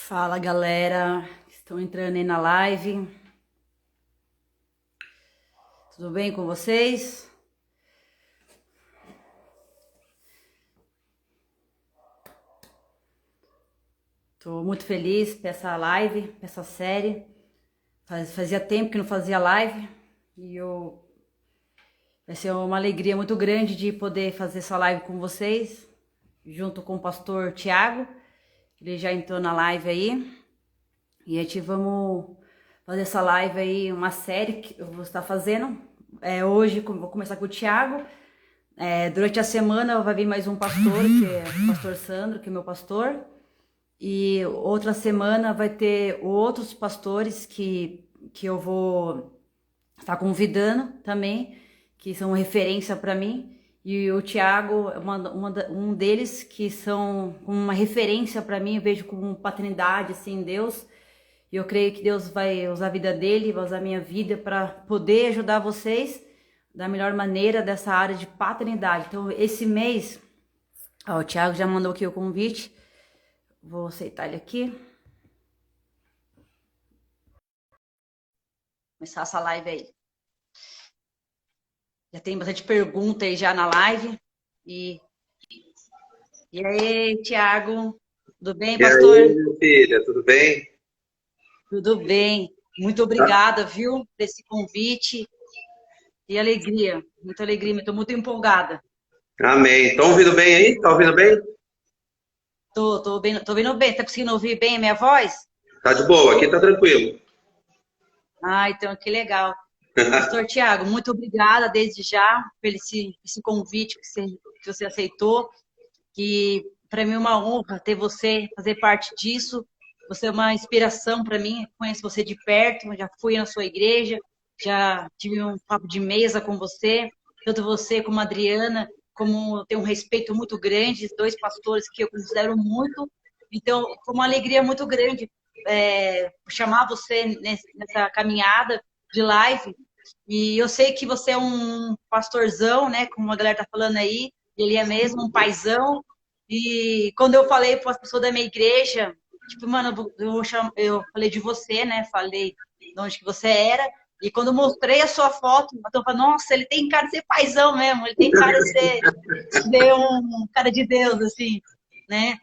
Fala galera, que estão entrando aí na live. Tudo bem com vocês? Tô muito feliz por essa live, por essa série. Fazia tempo que não fazia live e vai ser uma alegria muito grande de poder fazer essa live com vocês, junto com o pastor Tiago. Ele já entrou na live aí. E a gente vamos fazer essa live aí, uma série que eu vou estar fazendo. Hoje vou começar com o Thiago. Durante a semana vai vir mais um pastor, que é o pastor Sandro, que é meu pastor. E outra semana vai ter outros pastores que eu vou estar convidando também, que são referência para mim. E o Thiago é um deles que são uma referência para mim, eu vejo como paternidade assim, em Deus. E eu creio que Deus vai usar a vida dele, vai usar a minha vida para poder ajudar vocês da melhor maneira dessa área de paternidade. Então, esse mês, o Thiago já mandou aqui o convite. Vou aceitar ele aqui. Começar essa live aí. Já tem bastante pergunta aí já na live. E aí, Thiago? Tudo bem, E pastor? aí, minha filha, tudo bem? Tudo bem. Muito Ah, obrigada, viu, por esse convite. E alegria, muita alegria. Estou muito empolgada. amém. Estão ouvindo bem aí? Estão ouvindo bem? Tô vendo bem. Tá conseguindo ouvir bem a minha voz? Tá de boa, aqui tá tranquilo. Ah, então que legal. Pastor Tiago, muito obrigada desde já por esse convite que você aceitou. Que para mim é uma honra ter você, fazer parte disso. Você é uma inspiração para mim. Conheço você de perto, já fui na sua igreja, já tive um papo de mesa com você. Tanto você como a Adriana, como tenho um respeito muito grande, dois pastores que eu considero muito. Então, foi uma alegria muito grande chamar você nessa caminhada de live. E eu sei que você é um pastorzão, né? Como a galera tá falando aí, ele é mesmo um paizão. E quando eu falei para as pessoas da minha igreja, tipo, mano, eu falei de você, né? Falei de onde que você era. E quando eu mostrei a sua foto, eu falei, nossa, ele tem cara de ser paizão mesmo, ele tem cara de ser um cara de Deus, assim, né?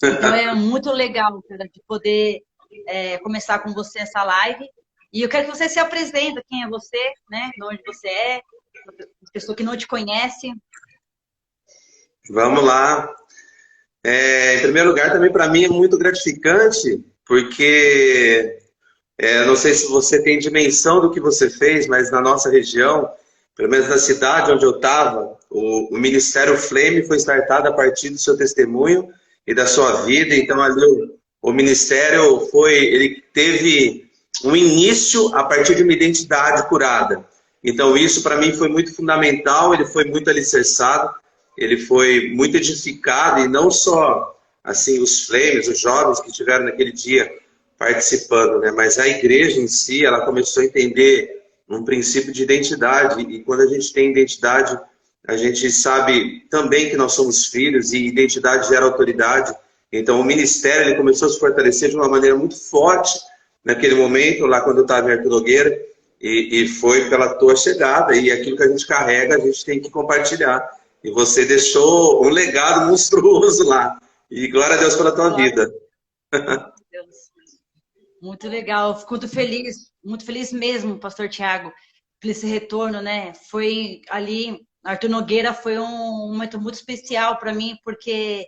Então é muito legal, cara, de poder começar com você essa live. E eu quero que você se apresente, quem é você, né? De onde você é, as pessoas que não te conhecem. Vamos lá. Em primeiro lugar, também para mim é muito gratificante, porque não sei se você tem dimensão do que você fez, mas na nossa região, pelo menos na cidade onde eu estava, o Ministério Flame foi startado a partir do seu testemunho e da sua vida. Então, ali o ministério ele teve um início a partir de uma identidade curada. Então, isso para mim foi muito fundamental, ele foi muito alicerçado, ele foi muito edificado, e não só assim os flames, os jovens que estiveram naquele dia participando, né? Mas a igreja em si, ela começou a entender um princípio de identidade, e quando a gente tem identidade, a gente sabe também que nós somos filhos, e identidade gera autoridade. Então o ministério ele começou a se fortalecer de uma maneira muito forte naquele momento, lá quando eu estava em Artur Nogueira, e foi pela tua chegada, e aquilo que a gente carrega, a gente tem que compartilhar. E você deixou um legado monstruoso lá. E glória a Deus pela tua Glória vida. a Deus. Muito legal, fico muito feliz mesmo, Pastor Tiago, por esse retorno, né? Foi ali, Arthur Nogueira foi um momento muito especial para mim, porque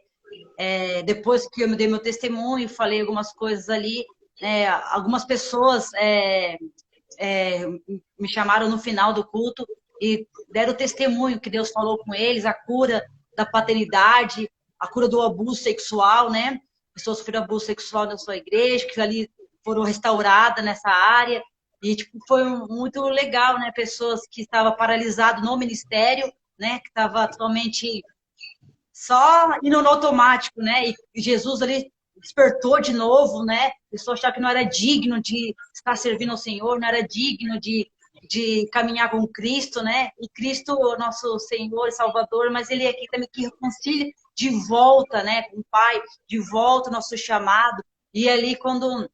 depois que eu me dei meu testemunho, falei algumas coisas ali, algumas pessoas me chamaram no final do culto e deram testemunho que Deus falou com eles, a cura da paternidade, a cura do abuso sexual, né? Pessoas sofreram abuso sexual na sua igreja, que ali foram restauradas nessa área. E tipo, foi muito legal, né? Pessoas que estavam paralisadas no ministério, né? Que estava totalmente só indo no automático, né? E Jesus ali despertou de novo, né? A pessoa achava que não era digno de estar servindo ao Senhor, não era digno de caminhar com Cristo, né? E Cristo, nosso Senhor e Salvador, mas Ele é aqui também que reconcilia de volta, né? Com o Pai, de volta ao nosso chamado. E ali, quando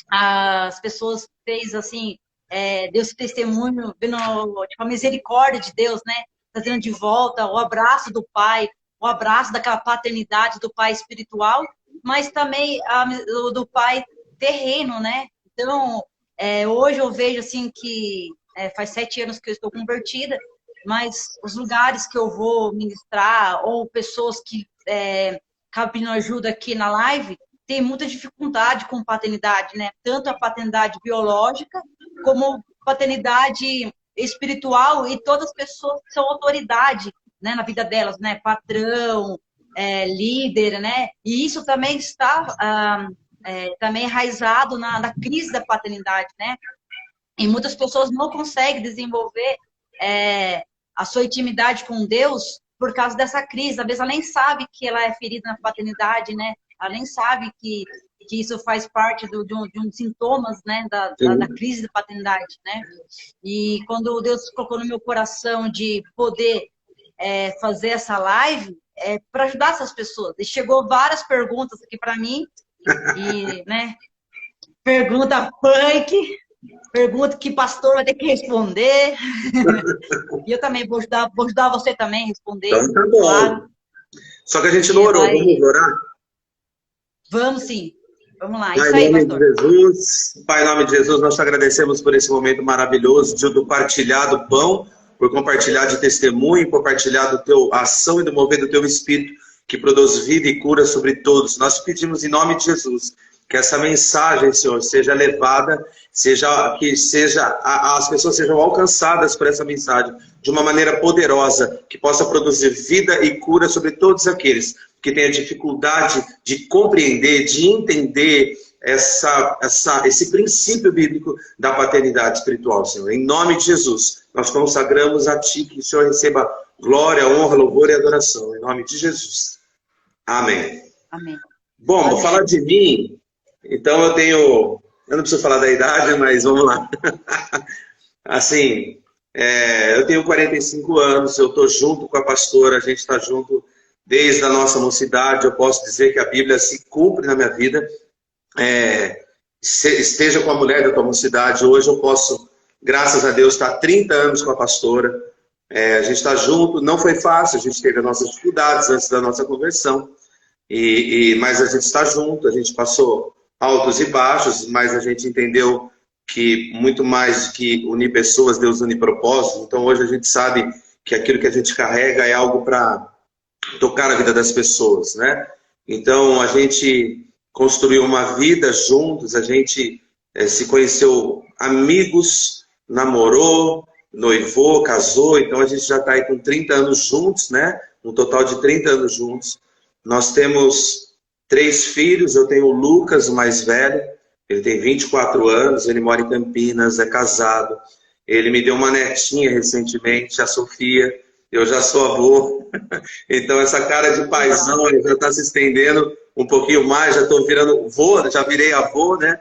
as pessoas fez assim, deu esse testemunho, vendo tipo, a misericórdia de Deus, né? Trazendo de volta o abraço do Pai, o abraço daquela paternidade do Pai espiritual, mas também do Pai terreno, né? Então, hoje eu vejo assim que faz 7 anos que eu estou convertida, mas os lugares que eu vou ministrar, ou pessoas que acabam pedindo ajuda aqui na live, tem muita dificuldade com paternidade, né? Tanto a paternidade biológica, como paternidade espiritual, e todas as pessoas que são autoridade, né, na vida delas, né? Patrão, líder, né? E isso também está também enraizado na crise da paternidade, né? E muitas pessoas não conseguem desenvolver a sua intimidade com Deus por causa dessa crise. Às vezes ela nem sabe que ela é ferida na paternidade, né? Ela nem sabe que isso faz parte de um sintomas, né, da crise da paternidade, né? E quando Deus colocou no meu coração de poder fazer essa live, para ajudar essas pessoas. E chegou várias perguntas aqui para mim, e, né, pergunta punk, pergunta que pastor vai ter que responder. E eu também vou ajudar você também a responder. Então tá bom. Claro. Só que a gente não orou, vamos orar? Vamos sim. Vamos lá. Pai, em nome de Jesus, Pai, em nome de Jesus, nós te agradecemos por esse momento maravilhoso de partilhar do pão, por compartilhar de testemunho, por partilhar do teu ação e do mover do teu Espírito, que produz vida e cura sobre todos. Nós te pedimos em nome de Jesus, que essa mensagem, Senhor, seja levada, que as pessoas sejam alcançadas por essa mensagem de uma maneira poderosa, que possa produzir vida e cura sobre todos aqueles que têm a dificuldade de compreender, de entender esse princípio bíblico da paternidade espiritual, Senhor. Em nome de Jesus, nós consagramos a Ti, que o Senhor receba glória, honra, louvor e adoração. Em nome de Jesus. Amém. Amém. Bom, vou falar de mim. Então eu não preciso falar da idade, mas vamos lá. Assim, eu tenho 45 anos, eu estou junto com a pastora, a gente está junto desde a nossa mocidade. Eu posso dizer que a Bíblia se cumpre na minha vida. Esteja com a mulher da tua mocidade, hoje eu posso, graças a Deus, estar 30 anos com a pastora. A gente está junto, não foi fácil, a gente teve as nossas dificuldades antes da nossa conversão, mas a gente está junto, a gente passou altos e baixos, mas a gente entendeu que muito mais do que unir pessoas, Deus une propósitos. Então hoje a gente sabe que aquilo que a gente carrega é algo para tocar a vida das pessoas, né? Então a gente construiu uma vida juntos, a gente se conheceu amigos, namorou, noivou, casou. Então a gente já está aí com 30 anos juntos, né? Um total de 30 anos juntos. Nós temos 3 filhos. Eu tenho o Lucas, o mais velho, ele tem 24 anos, ele mora em Campinas, é casado. Ele me deu uma netinha recentemente, a Sofia. Eu já sou avô. Então essa cara de paizão já está se estendendo um pouquinho mais, já estou virando avô, já virei avô, né?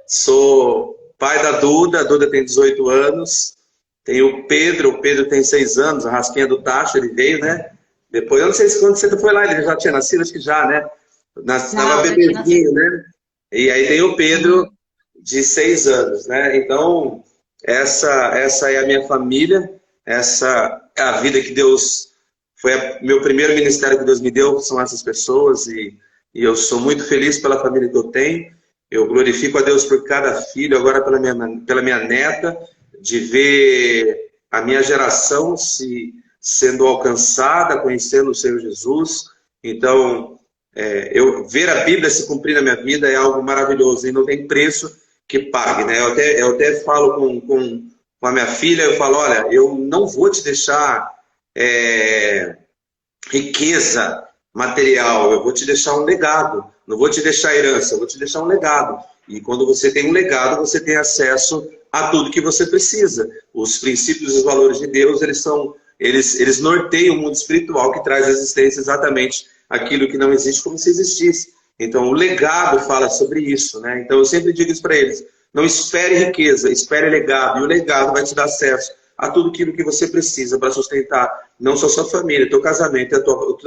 Sou pai da Duda, a Duda tem 18 anos. Tem o Pedro tem 6 anos, a rasquinha do Tacho, ele veio, né? Depois, eu não sei se quando você foi lá, ele já tinha nascido, acho que já, né? Estava bebezinho, né? E aí tem o Pedro, de 6 anos, né? Então, essa é a minha família, essa é a vida que Deus... Foi meu primeiro ministério que Deus me deu, são essas pessoas, e eu sou muito feliz pela família que eu tenho. Eu glorifico a Deus por cada filho, agora pela minha neta, de ver a minha geração sendo alcançada, conhecendo o Senhor Jesus. Então, ver a Bíblia se cumprir na minha vida é algo maravilhoso, e não tem preço que pague, né? Eu até falo com a minha filha, eu falo, olha, eu não vou te deixar riqueza material, eu vou te deixar um legado, não vou te deixar herança, eu vou te deixar um legado. E quando você tem um legado, você tem acesso a tudo que você precisa. Os princípios e os valores de Deus, eles norteiam o mundo espiritual, que traz à existência exatamente aquilo que não existe como se existisse. Então o legado fala sobre isso, né? Então eu sempre digo isso para eles: não espere riqueza, espere legado, e o legado vai te dar acesso a tudo aquilo que você precisa para sustentar não só a sua família, o teu casamento,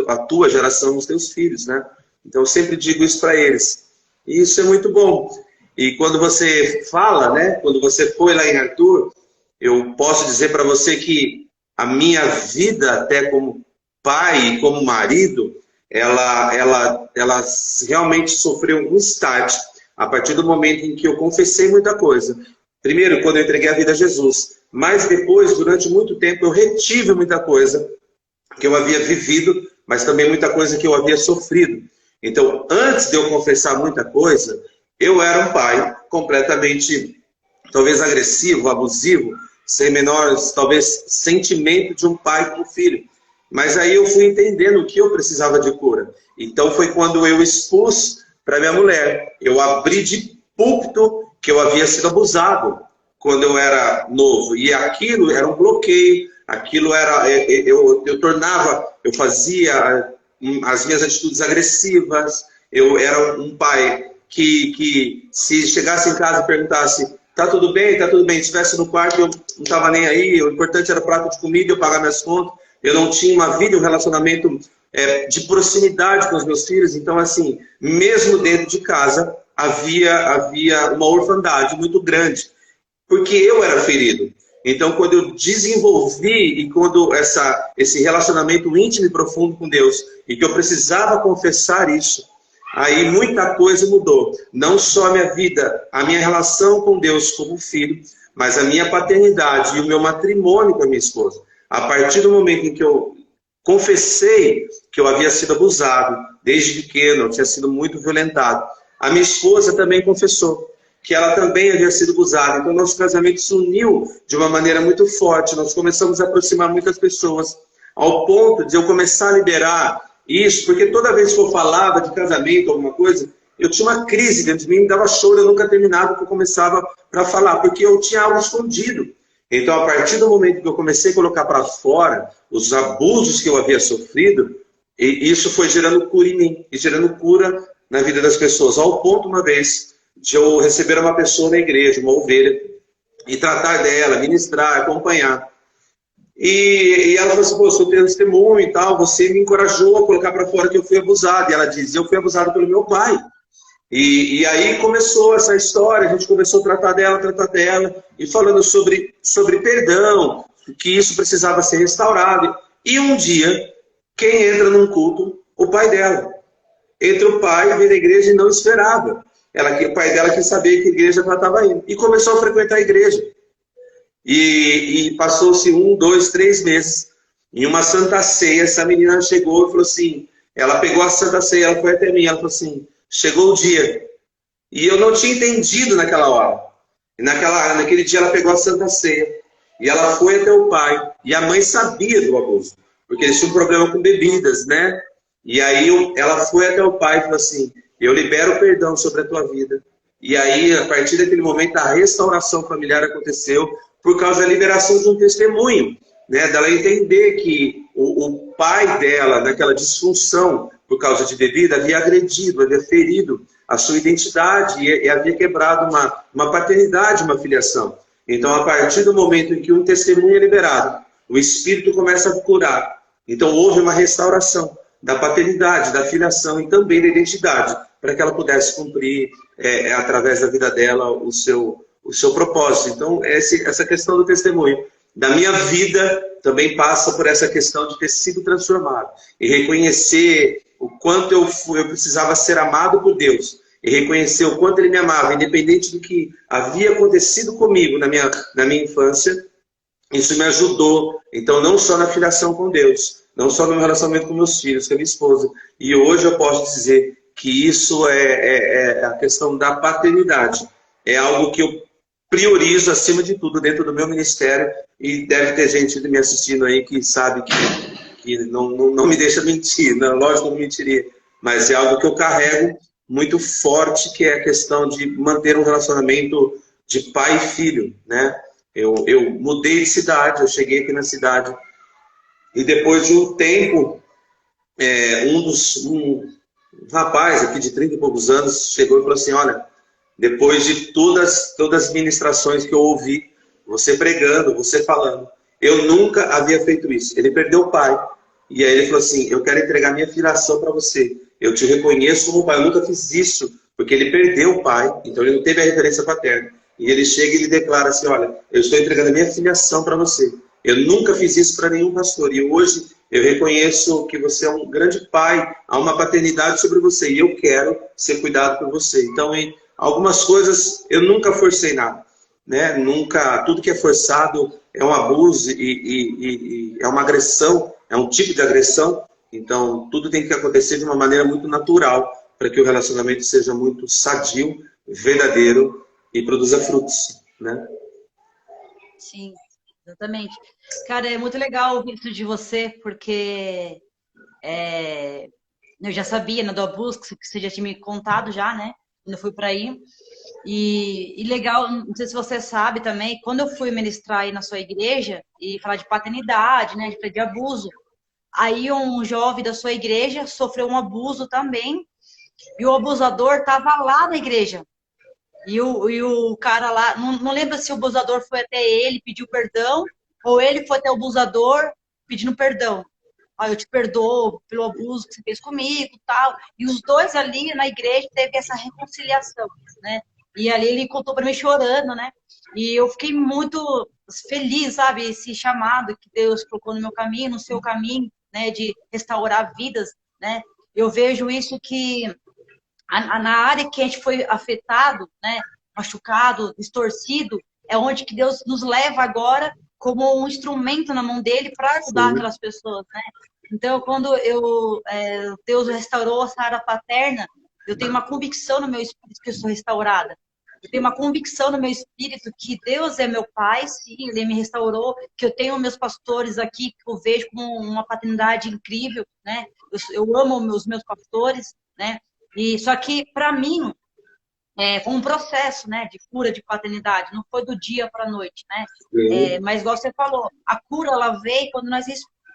a tua geração, os teus filhos, né? Então eu sempre digo isso para eles. E isso é muito bom. E quando você fala, né, quando você foi lá em Arthur, eu posso dizer para você que a minha vida, até como pai e como marido, ela realmente sofreu um start a partir do momento em que eu confessei muita coisa. Primeiro, quando eu entreguei a vida a Jesus, mas depois, durante muito tempo, eu retive muita coisa que eu havia vivido, mas também muita coisa que eu havia sofrido. Então, antes de eu confessar muita coisa, eu era um pai completamente, talvez agressivo, abusivo, sem menor, talvez, sentimento de um pai com o filho. Mas aí eu fui entendendo que eu precisava de cura. Então foi quando eu expus para minha mulher. Eu abri de púlpito que eu havia sido abusado quando eu era novo. E aquilo era um bloqueio, aquilo era... eu fazia as minhas atitudes agressivas, eu era um pai que se chegasse em casa e perguntasse tá tudo bem, se estivesse no quarto eu não estava nem aí, o importante era o prato de comida, eu pagar minhas contas, eu não tinha uma vida, um relacionamento de proximidade com os meus filhos, então assim, mesmo dentro de casa, havia uma orfandade muito grande, porque eu era ferido. Então, quando eu desenvolvi e quando esse relacionamento íntimo e profundo com Deus, e que eu precisava confessar isso, aí muita coisa mudou. Não só a minha vida, a minha relação com Deus como filho, mas a minha paternidade e o meu matrimônio com a minha esposa. A partir do momento em que eu confessei que eu havia sido abusado, desde pequeno, eu tinha sido muito violentado, a minha esposa também confessou que ela também havia sido abusada. Então, nosso casamento se uniu de uma maneira muito forte. Nós começamos a aproximar muitas pessoas, ao ponto de eu começar a liberar isso, porque toda vez que eu falava de casamento, alguma coisa, eu tinha uma crise dentro de mim, me dava choro, eu nunca terminava, porque eu começava para falar, porque eu tinha algo escondido. Então, a partir do momento que eu comecei a colocar para fora os abusos que eu havia sofrido, e isso foi gerando cura em mim, e gerando cura na vida das pessoas, ao ponto, uma vez, de eu receber uma pessoa na igreja, uma ovelha, e tratar dela, ministrar, acompanhar. E ela falou assim, pô, eu sou testemunho e tal, você me encorajou a colocar para fora que eu fui abusado. E ela diz, eu fui abusado pelo meu pai. E aí começou essa história, a gente começou a tratar dela, e falando sobre perdão, que isso precisava ser restaurado. E um dia, quem entra num culto? O pai dela. Entra o pai, vem na igreja e não esperava. O pai dela quis saber que igreja ela estava indo. E começou a frequentar a igreja. E passou-se 1, 2, 3 meses. Em uma santa ceia, essa menina chegou e falou assim, ela pegou a santa ceia, ela foi até mim, ela falou assim, chegou o dia. E eu não tinha entendido naquela hora. E naquele dia ela pegou a santa ceia. E ela foi até o pai. E a mãe sabia do abuso. Porque eles tinham um problema com bebidas, né? E aí ela foi até o pai e falou assim, eu libero o perdão sobre a tua vida. E aí, a partir daquele momento, a restauração familiar aconteceu por causa da liberação de um testemunho, né? Dela entender que o pai dela, naquela disfunção, por causa de bebida, havia agredido, havia ferido a sua identidade e havia quebrado uma paternidade, uma filiação. Então, a partir do momento em que um testemunho é liberado, o Espírito começa a curar. Então, houve uma restauração da paternidade, da filiação e também da identidade, para que ela pudesse cumprir, através da vida dela, o seu propósito. Então, essa questão do testemunho da minha vida também passa por essa questão de ter sido transformado e reconhecer o quanto eu precisava ser amado por Deus e reconhecer o quanto Ele me amava, independente do que havia acontecido comigo na minha infância. Isso me ajudou, então, não só na filiação com Deus, não só no meu relacionamento com meus filhos, com a minha esposa. E hoje eu posso dizer que isso é a questão da paternidade. É algo que eu priorizo acima de tudo dentro do meu ministério. E deve ter gente me assistindo aí que sabe que não me deixa mentir. Não, lógico que não mentiria. Mas é algo que eu carrego muito forte, que é a questão de manter um relacionamento de pai e filho, né? Eu mudei de cidade, eu cheguei aqui na cidade. E depois de um tempo, um rapaz aqui de 30 e poucos anos chegou e falou assim, olha, depois de todas as ministrações que eu ouvi, você pregando, você falando, eu nunca havia feito isso. Ele perdeu o pai. E aí ele falou assim, eu quero entregar minha filiação para você. Eu te reconheço como pai. Eu nunca fiz isso porque ele perdeu o pai, então ele não teve a referência paterna. E ele chega e ele declara assim, olha, eu estou entregando a minha filiação para você. Eu nunca fiz isso para nenhum pastor. E hoje eu reconheço que você é um grande pai, há uma paternidade sobre você. E eu quero ser cuidado por você. Então, em algumas coisas, eu nunca forcei nada. Né? Nunca, tudo que é forçado é um abuso e é uma agressão, é um tipo de agressão. Então, tudo tem que acontecer de uma maneira muito natural para que o relacionamento seja muito sadio, verdadeiro e produza frutos, né? Sim, exatamente. Cara, é muito legal ouvir isso de você, porque eu já sabia, né, do abuso, que você já tinha me contado já, né? Quando eu fui para aí. E legal, não sei se você sabe também, quando eu fui ministrar aí na sua igreja e falar de paternidade, né, de abuso, aí um jovem da sua igreja sofreu um abuso também, e o abusador estava lá na igreja. E o cara lá, não lembro se o abusador foi até ele, pediu perdão, ou ele foi até o abusador pedindo perdão. Ah, eu te perdoo pelo abuso que você fez comigo, tal. E os dois ali na igreja teve essa reconciliação, né? E ali ele contou para mim chorando, né? E eu fiquei muito feliz, sabe? Esse chamado que Deus colocou no meu caminho, no seu caminho, né? De restaurar vidas, né? Eu vejo isso que na área que a gente foi afetado, né? Machucado, distorcido, é onde que Deus nos leva agora como um instrumento na mão dele para ajudar aquelas pessoas, né? Então, quando Deus restaurou essa área paterna, eu tenho uma convicção no meu espírito que eu sou restaurada. Eu tenho uma convicção no meu espírito que Deus é meu pai, sim, Ele me restaurou, que eu tenho meus pastores aqui, que eu vejo como uma paternidade incrível, né? Eu amo os meus pastores, né? E só que, para mim, foi um processo, né, de cura de paternidade, não foi do dia para a noite, né? Mas, igual você falou, a cura, ela veio quando nós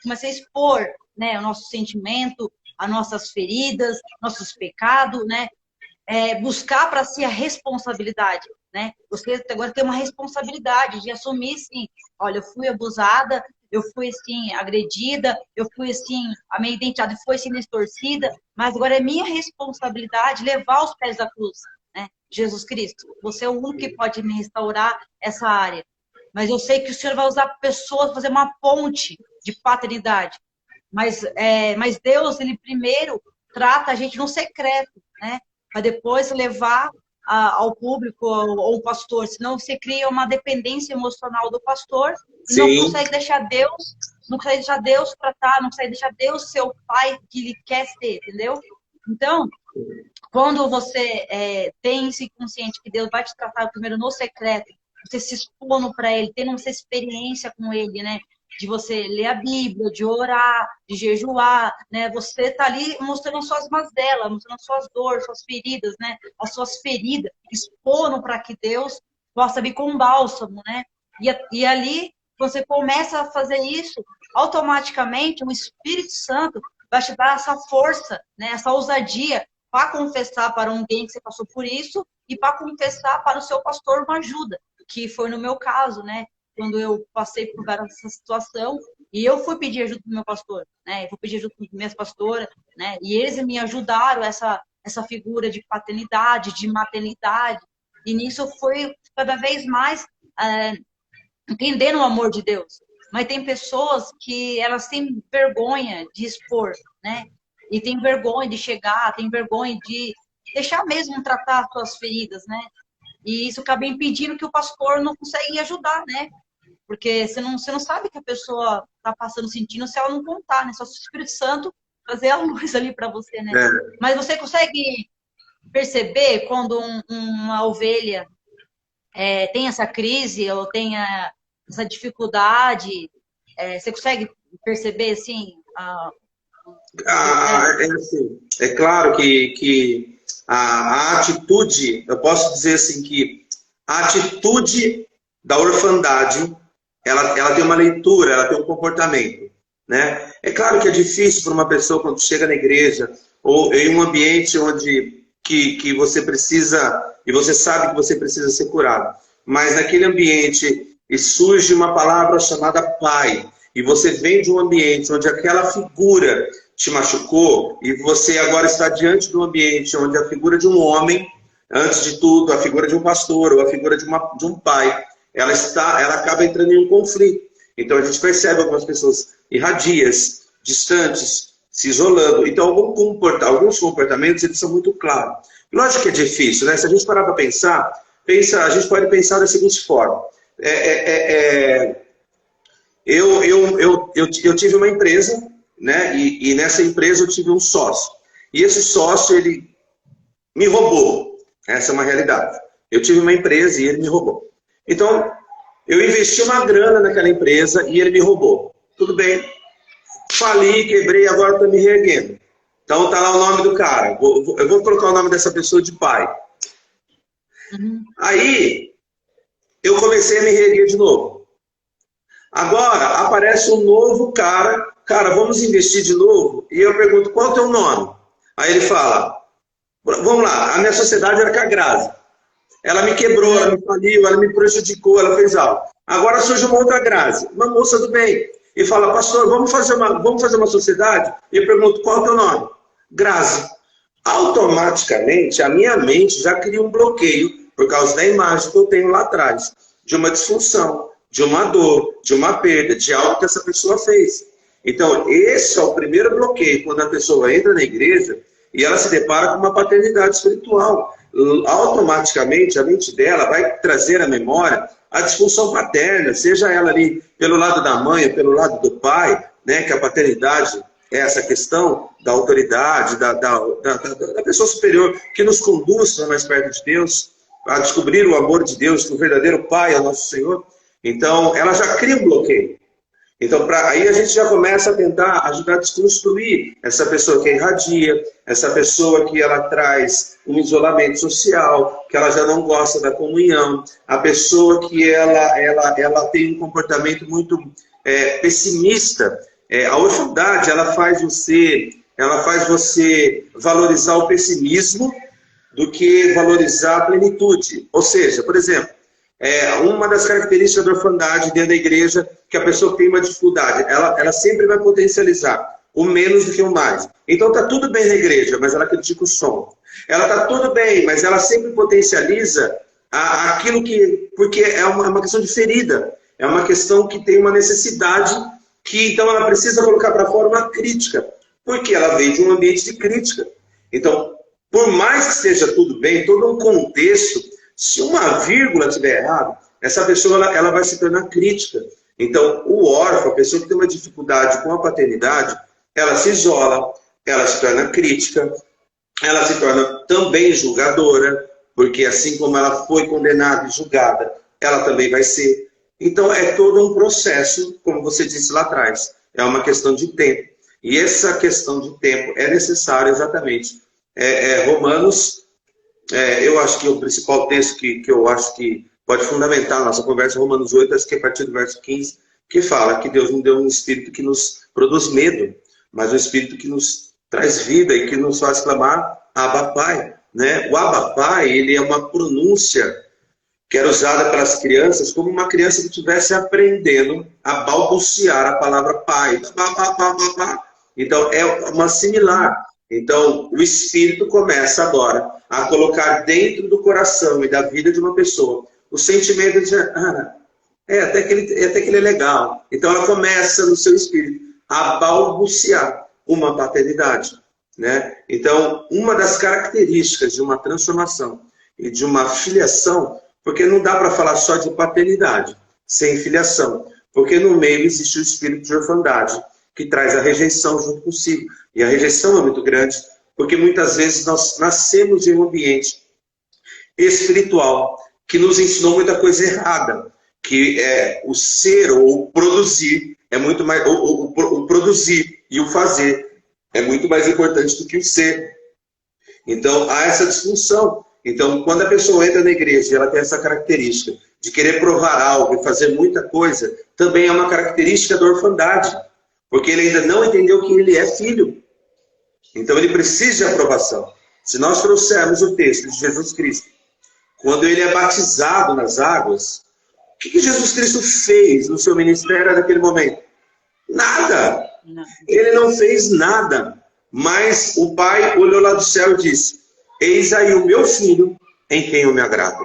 começamos a expor, né, o nosso sentimento, as nossas feridas, nossos pecados, né? Buscar para si a responsabilidade, né? Você agora tem uma responsabilidade de assumir, sim, olha, eu fui abusada, eu fui, assim, agredida, eu fui, assim, a minha identidade foi, assim, distorcida, mas agora é minha responsabilidade levar os pés da cruz, né? Jesus Cristo, você é o único que pode me restaurar essa área. Mas eu sei que o Senhor vai usar pessoas, fazer uma ponte de paternidade. Mas Deus, Ele primeiro trata a gente no secreto, né? Para depois levar ao público ou ao pastor. Senão você cria uma dependência emocional do pastor e não consegue deixar Deus tratar, não consegue deixar Deus ser o pai que ele quer ser, entendeu? Então, quando você tem esse consciente que Deus vai te tratar primeiro no secreto, você se expondo para Ele, tendo essa experiência com Ele, né? De você ler a Bíblia, de orar, de jejuar, né? Você tá ali mostrando as suas mazelas, mostrando as suas dores, suas feridas, né? As suas feridas, expondo para que Deus possa vir com bálsamo, né? E ali, você começa a fazer isso, automaticamente o Espírito Santo vai te dar essa força, né? Essa ousadia para confessar para alguém que você passou por isso e para confessar para o seu pastor uma ajuda, que foi no meu caso, né? Quando eu passei por essa situação, e eu fui pedir ajuda do meu pastor, né? Eu fui pedir ajuda das minhas pastoras, né? E eles me ajudaram essa figura de paternidade, de maternidade, e nisso eu fui cada vez mais entendendo o amor de Deus. Mas tem pessoas que elas têm vergonha de expor, né? E tem vergonha de chegar, tem vergonha de deixar mesmo tratar as suas feridas, né? E isso acaba impedindo que o pastor não consegue ajudar, né? Porque você não sabe que a pessoa está passando, sentindo, se ela não contar, né? Só se o Espírito Santo fazer a luz ali para você, né? Mas você consegue perceber quando uma ovelha tem essa crise ou tem essa dificuldade? Você consegue perceber, assim? É claro que a atitude, eu posso dizer assim que a atitude da orfandade, ela tem uma leitura, ela tem um comportamento, né? É claro que é difícil para uma pessoa quando chega na igreja ou em um ambiente onde que você precisa, e você sabe que você precisa ser curado, mas naquele ambiente e surge uma palavra chamada pai, e você vem de um ambiente onde aquela figura te machucou e você agora está diante de um ambiente onde a figura de um homem, antes de tudo, a figura de um pastor ou a figura de um pai, ela acaba entrando em um conflito. Então a gente percebe algumas pessoas irradias, distantes, se isolando. Então alguns comportamentos eles são muito claros. Lógico que é difícil, né? Se a gente parar para pensar, a gente pode pensar da seguinte forma. Eu tive uma empresa, né? E nessa empresa eu tive um sócio. E esse sócio, ele me roubou. Essa é uma realidade. Eu tive uma empresa e ele me roubou. Então, eu investi uma grana naquela empresa e ele me roubou. Tudo bem. Fali, quebrei, agora estou me reerguendo. Então tá lá o nome do cara. Eu vou colocar o nome dessa pessoa de pai. Aí, eu comecei a me reerguer de novo. Agora, aparece um novo cara. Cara, vamos investir de novo? E eu pergunto, qual é o teu nome? Aí ele fala, vamos lá, a minha sociedade era com a Grazi. Ela me quebrou, ela me faliu, ela me prejudicou, ela fez algo. Agora surge uma outra Grazi, uma moça do bem. E fala, pastor, vamos fazer uma sociedade? E eu pergunto, qual é o teu nome? Grazi. Automaticamente, a minha mente já cria um bloqueio, por causa da imagem que eu tenho lá atrás, de uma disfunção, de uma dor, de uma perda, de algo que essa pessoa fez. Então, esse é o primeiro bloqueio, quando a pessoa entra na igreja e ela se depara com uma paternidade espiritual. Automaticamente, a mente dela vai trazer à memória a disfunção paterna, seja ela ali pelo lado da mãe ou pelo lado do pai, né, que a paternidade é essa questão da autoridade, da pessoa superior, que nos conduz para mais perto de Deus, a descobrir o amor de Deus, que o verdadeiro Pai é o nosso Senhor. Então, ela já cria um bloqueio. Então, aí a gente já começa a tentar ajudar a desconstruir essa pessoa que é irradia, essa pessoa que ela traz um isolamento social, que ela já não gosta da comunhão, a pessoa que ela tem um comportamento muito pessimista. A orfandade, ela faz você valorizar o pessimismo do que valorizar a plenitude. Ou seja, por exemplo, uma das características da orfandade dentro da igreja, que a pessoa que tem uma dificuldade, ela sempre vai potencializar o menos do que o mais. Então tá tudo bem na igreja, mas ela critica o som. Ela tá tudo bem, mas ela sempre potencializa aquilo que... Porque é uma questão de ferida, é uma questão que tem uma necessidade que então ela precisa colocar para fora uma crítica, porque ela veio de um ambiente de crítica. Então, por mais que esteja tudo bem, todo um contexto, se uma vírgula estiver errada, essa pessoa ela vai se tornar crítica. Então, o órfão, a pessoa que tem uma dificuldade com a paternidade, ela se isola, ela se torna crítica, ela se torna também julgadora, porque assim como ela foi condenada e julgada, ela também vai ser. Então, é todo um processo, como você disse lá atrás, é uma questão de tempo. E essa questão de tempo é necessária exatamente. Romanos... eu acho que o principal texto que eu acho que pode fundamentar a nossa conversa é Romanos 8, acho que é a partir do verso 15, que fala que Deus não deu um espírito que nos produz medo, mas um espírito que nos traz vida e que nos faz clamar Abba Pai. Né? O Abba Pai, ele é uma pronúncia que era usada pelas crianças como uma criança que estivesse aprendendo a balbuciar a palavra Pai. Então, é uma similar. Então, o Espírito começa agora a colocar dentro do coração e da vida de uma pessoa o sentimento de, até que ele é legal. Então, ela começa no seu espírito a balbuciar uma paternidade. Né? Então, uma das características de uma transformação e de uma filiação, porque não dá para falar só de paternidade sem filiação, porque no meio existe o espírito de orfandade, que traz a rejeição junto consigo. E a rejeição é muito grande, porque muitas vezes nós nascemos em um ambiente espiritual que nos ensinou muita coisa errada, que é o ser ou o produzir é muito mais... O produzir e o fazer é muito mais importante do que o ser. Então, há essa disfunção. Então, quando a pessoa entra na igreja e ela tem essa característica de querer provar algo e fazer muita coisa, também é uma característica da orfandade. Porque ele ainda não entendeu que ele é filho. Então ele precisa de aprovação. Se nós trouxermos o texto de Jesus Cristo, quando ele é batizado nas águas, o que Jesus Cristo fez no seu ministério naquele momento? Nada. Não. Ele não fez nada, mas o pai olhou lá do céu e disse: eis aí o meu filho, em quem eu me agrado.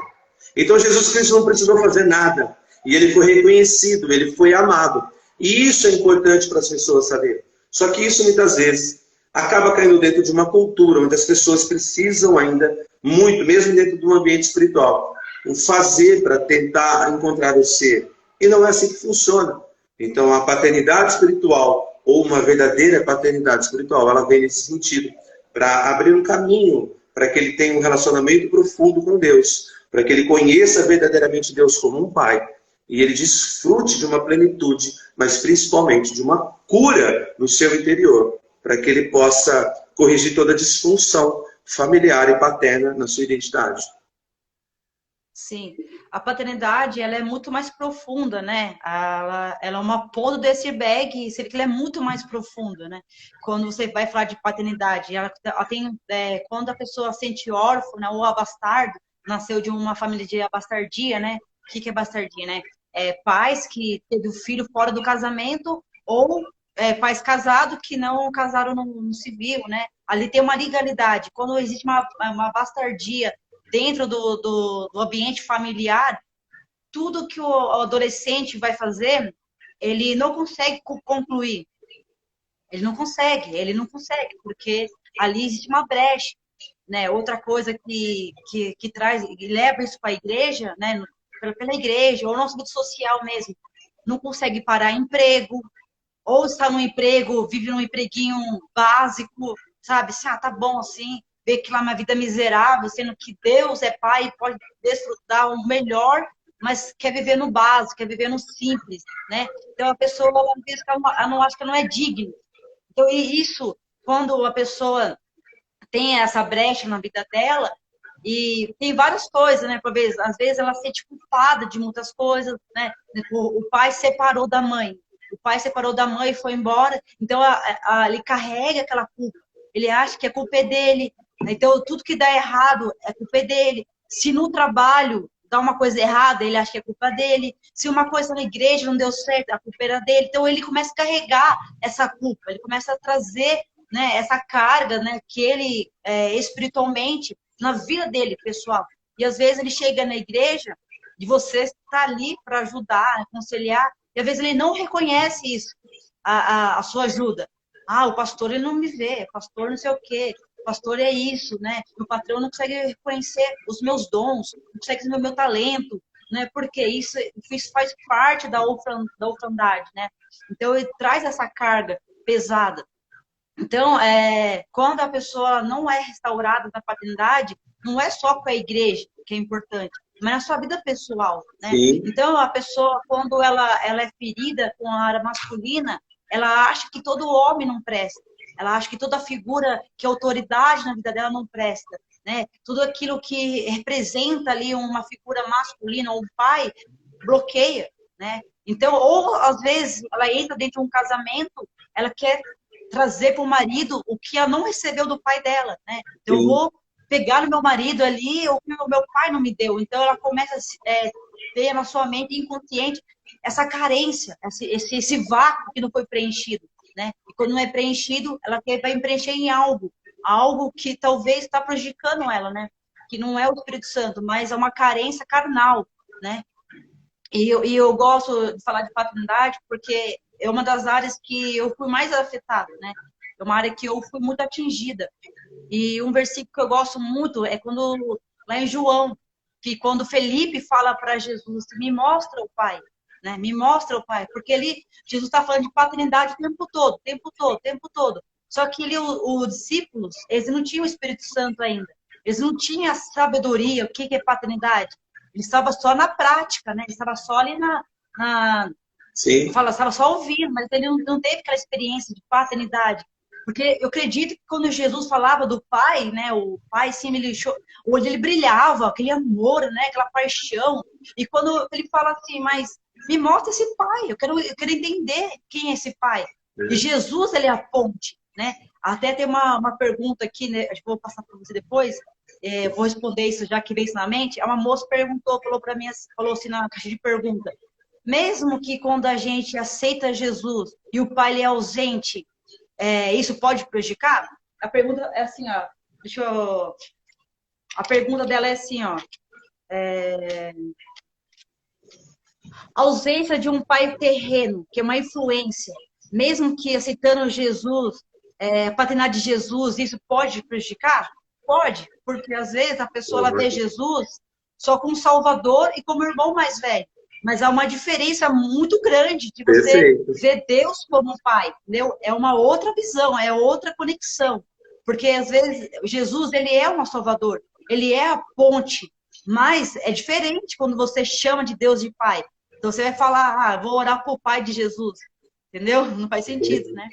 Então Jesus Cristo não precisou fazer nada. E ele foi reconhecido, ele foi amado. E isso é importante para as pessoas saberem. Só que isso muitas vezes acaba caindo dentro de uma cultura onde as pessoas precisam ainda muito, mesmo dentro de um ambiente espiritual, o fazer para tentar encontrar o ser. E não é assim que funciona. Então a paternidade espiritual, ou uma verdadeira paternidade espiritual, ela vem nesse sentido, para abrir um caminho para que ele tenha um relacionamento profundo com Deus, para que ele conheça verdadeiramente Deus como um pai, e ele desfrute de uma plenitude, mas principalmente de uma cura no seu interior, para que ele possa corrigir toda a disfunção familiar e paterna na sua identidade. Sim, a paternidade ela é muito mais profunda, né? Ela é uma ponta do iceberg, você vê que ela é muito mais profunda, né? Quando você vai falar de paternidade, ela tem, quando a pessoa se sente órfã, né, ou abastardo, nasceu de uma família de abastardia, né? O que é bastardia, né? Pais que teve o filho fora do casamento ou pais casados que não casaram no civil, né? Ali tem uma legalidade. Quando existe uma bastardia dentro do ambiente familiar, tudo que o adolescente vai fazer, ele não consegue concluir. Ele não consegue, porque ali existe uma brecha, né? Outra coisa que traz, que leva isso para a igreja, né? Pela igreja, ou nosso âmbito social mesmo, não consegue parar emprego, ou está no emprego, vive num empreguinho básico, sabe? Assim, tá bom assim, ver que lá uma vida miserável, sendo que Deus é pai e pode desfrutar o melhor, mas quer viver no básico, quer viver no simples, né? Então a pessoa, ela não acha que ela não é digna. Então, e isso, quando a pessoa tem essa brecha na vida dela, e tem várias coisas, né? Às vezes ela se sente culpada de muitas coisas, né? O pai separou da mãe. O pai separou da mãe e foi embora. Então, ele carrega aquela culpa. Ele acha que a culpa é dele. Então, tudo que dá errado, a culpa é dele. Se no trabalho dá uma coisa errada, ele acha que é culpa dele. Se uma coisa na igreja não deu certo, a culpa era dele. Então, ele começa a carregar essa culpa. Ele começa a trazer, né, essa carga, né, que ele, espiritualmente, na vida dele, pessoal. E às vezes ele chega na igreja e você está ali para ajudar, aconselhar, e às vezes ele não reconhece isso, a sua ajuda. Ah, o pastor ele não me vê, o pastor não sei o quê, o pastor é isso, né? O patrão não consegue reconhecer os meus dons, não consegue ver o meu talento, né? Porque isso faz parte da orfandade, né? Então ele traz essa carga pesada. Então, quando a pessoa não é restaurada na paternidade, não é só com a igreja que é importante, mas na sua vida pessoal, né? Sim. Então, a pessoa, quando ela é ferida com a área masculina, ela acha que todo homem não presta. Ela acha que toda figura que é autoridade na vida dela não presta, né? Tudo aquilo que representa ali uma figura masculina, ou um pai, bloqueia, né? Então, ou às vezes ela entra dentro de um casamento, ela quer trazer para o marido o que ela não recebeu do pai dela, né? Então, eu vou pegar no meu marido ali o que o meu pai não me deu. Então, ela começa a ter na sua mente inconsciente essa carência, esse vácuo que não foi preenchido, né? E quando não é preenchido, ela vai preencher em algo que talvez está prejudicando ela, né? Que não é o Espírito Santo, mas é uma carência carnal, né? E eu gosto de falar de paternidade porque é uma das áreas que eu fui mais afetada, né? É uma área que eu fui muito atingida. E um versículo que eu gosto muito é quando, lá em João, que quando Felipe fala para Jesus, me mostra o Pai, né? Me mostra o Pai. Porque Jesus está falando de paternidade o tempo todo, o tempo todo, o tempo todo. Só que os discípulos, eles não tinham o Espírito Santo ainda. Eles não tinham a sabedoria, o que é paternidade. Ele estava só na prática, né? Ele estava só ali Sim. estava só ouvindo, mas ele não teve aquela experiência de paternidade. Porque eu acredito que quando Jesus falava do pai, né? O pai, sim, o olho ele brilhava, aquele amor, né? Aquela paixão. E quando ele fala assim, mas me mostra esse pai, eu quero entender quem é esse pai. E Jesus, ele é a ponte, né? Até tem uma pergunta aqui, né? Acho que vou passar para você depois. Vou responder isso já que veio isso na mente. Uma moça falou para mim, falou assim na caixa de pergunta: mesmo que quando a gente aceita Jesus e o pai ele é ausente, isso pode prejudicar? A pergunta é assim, ó. A pergunta dela é assim, ó. A ausência de um pai terreno, que é uma influência, mesmo que aceitando Jesus, a paternidade de Jesus, isso pode prejudicar? Pode, porque às vezes a pessoa ela vê Jesus só como Salvador e como irmão mais velho. Mas há uma diferença muito grande de você ver Deus como pai, entendeu? É uma outra visão, é outra conexão. Porque às vezes Jesus, ele é o nosso Salvador, ele é a ponte, mas é diferente quando você chama de Deus de pai. Então você vai falar, vou orar pro pai de Jesus, entendeu? Não faz sentido, né?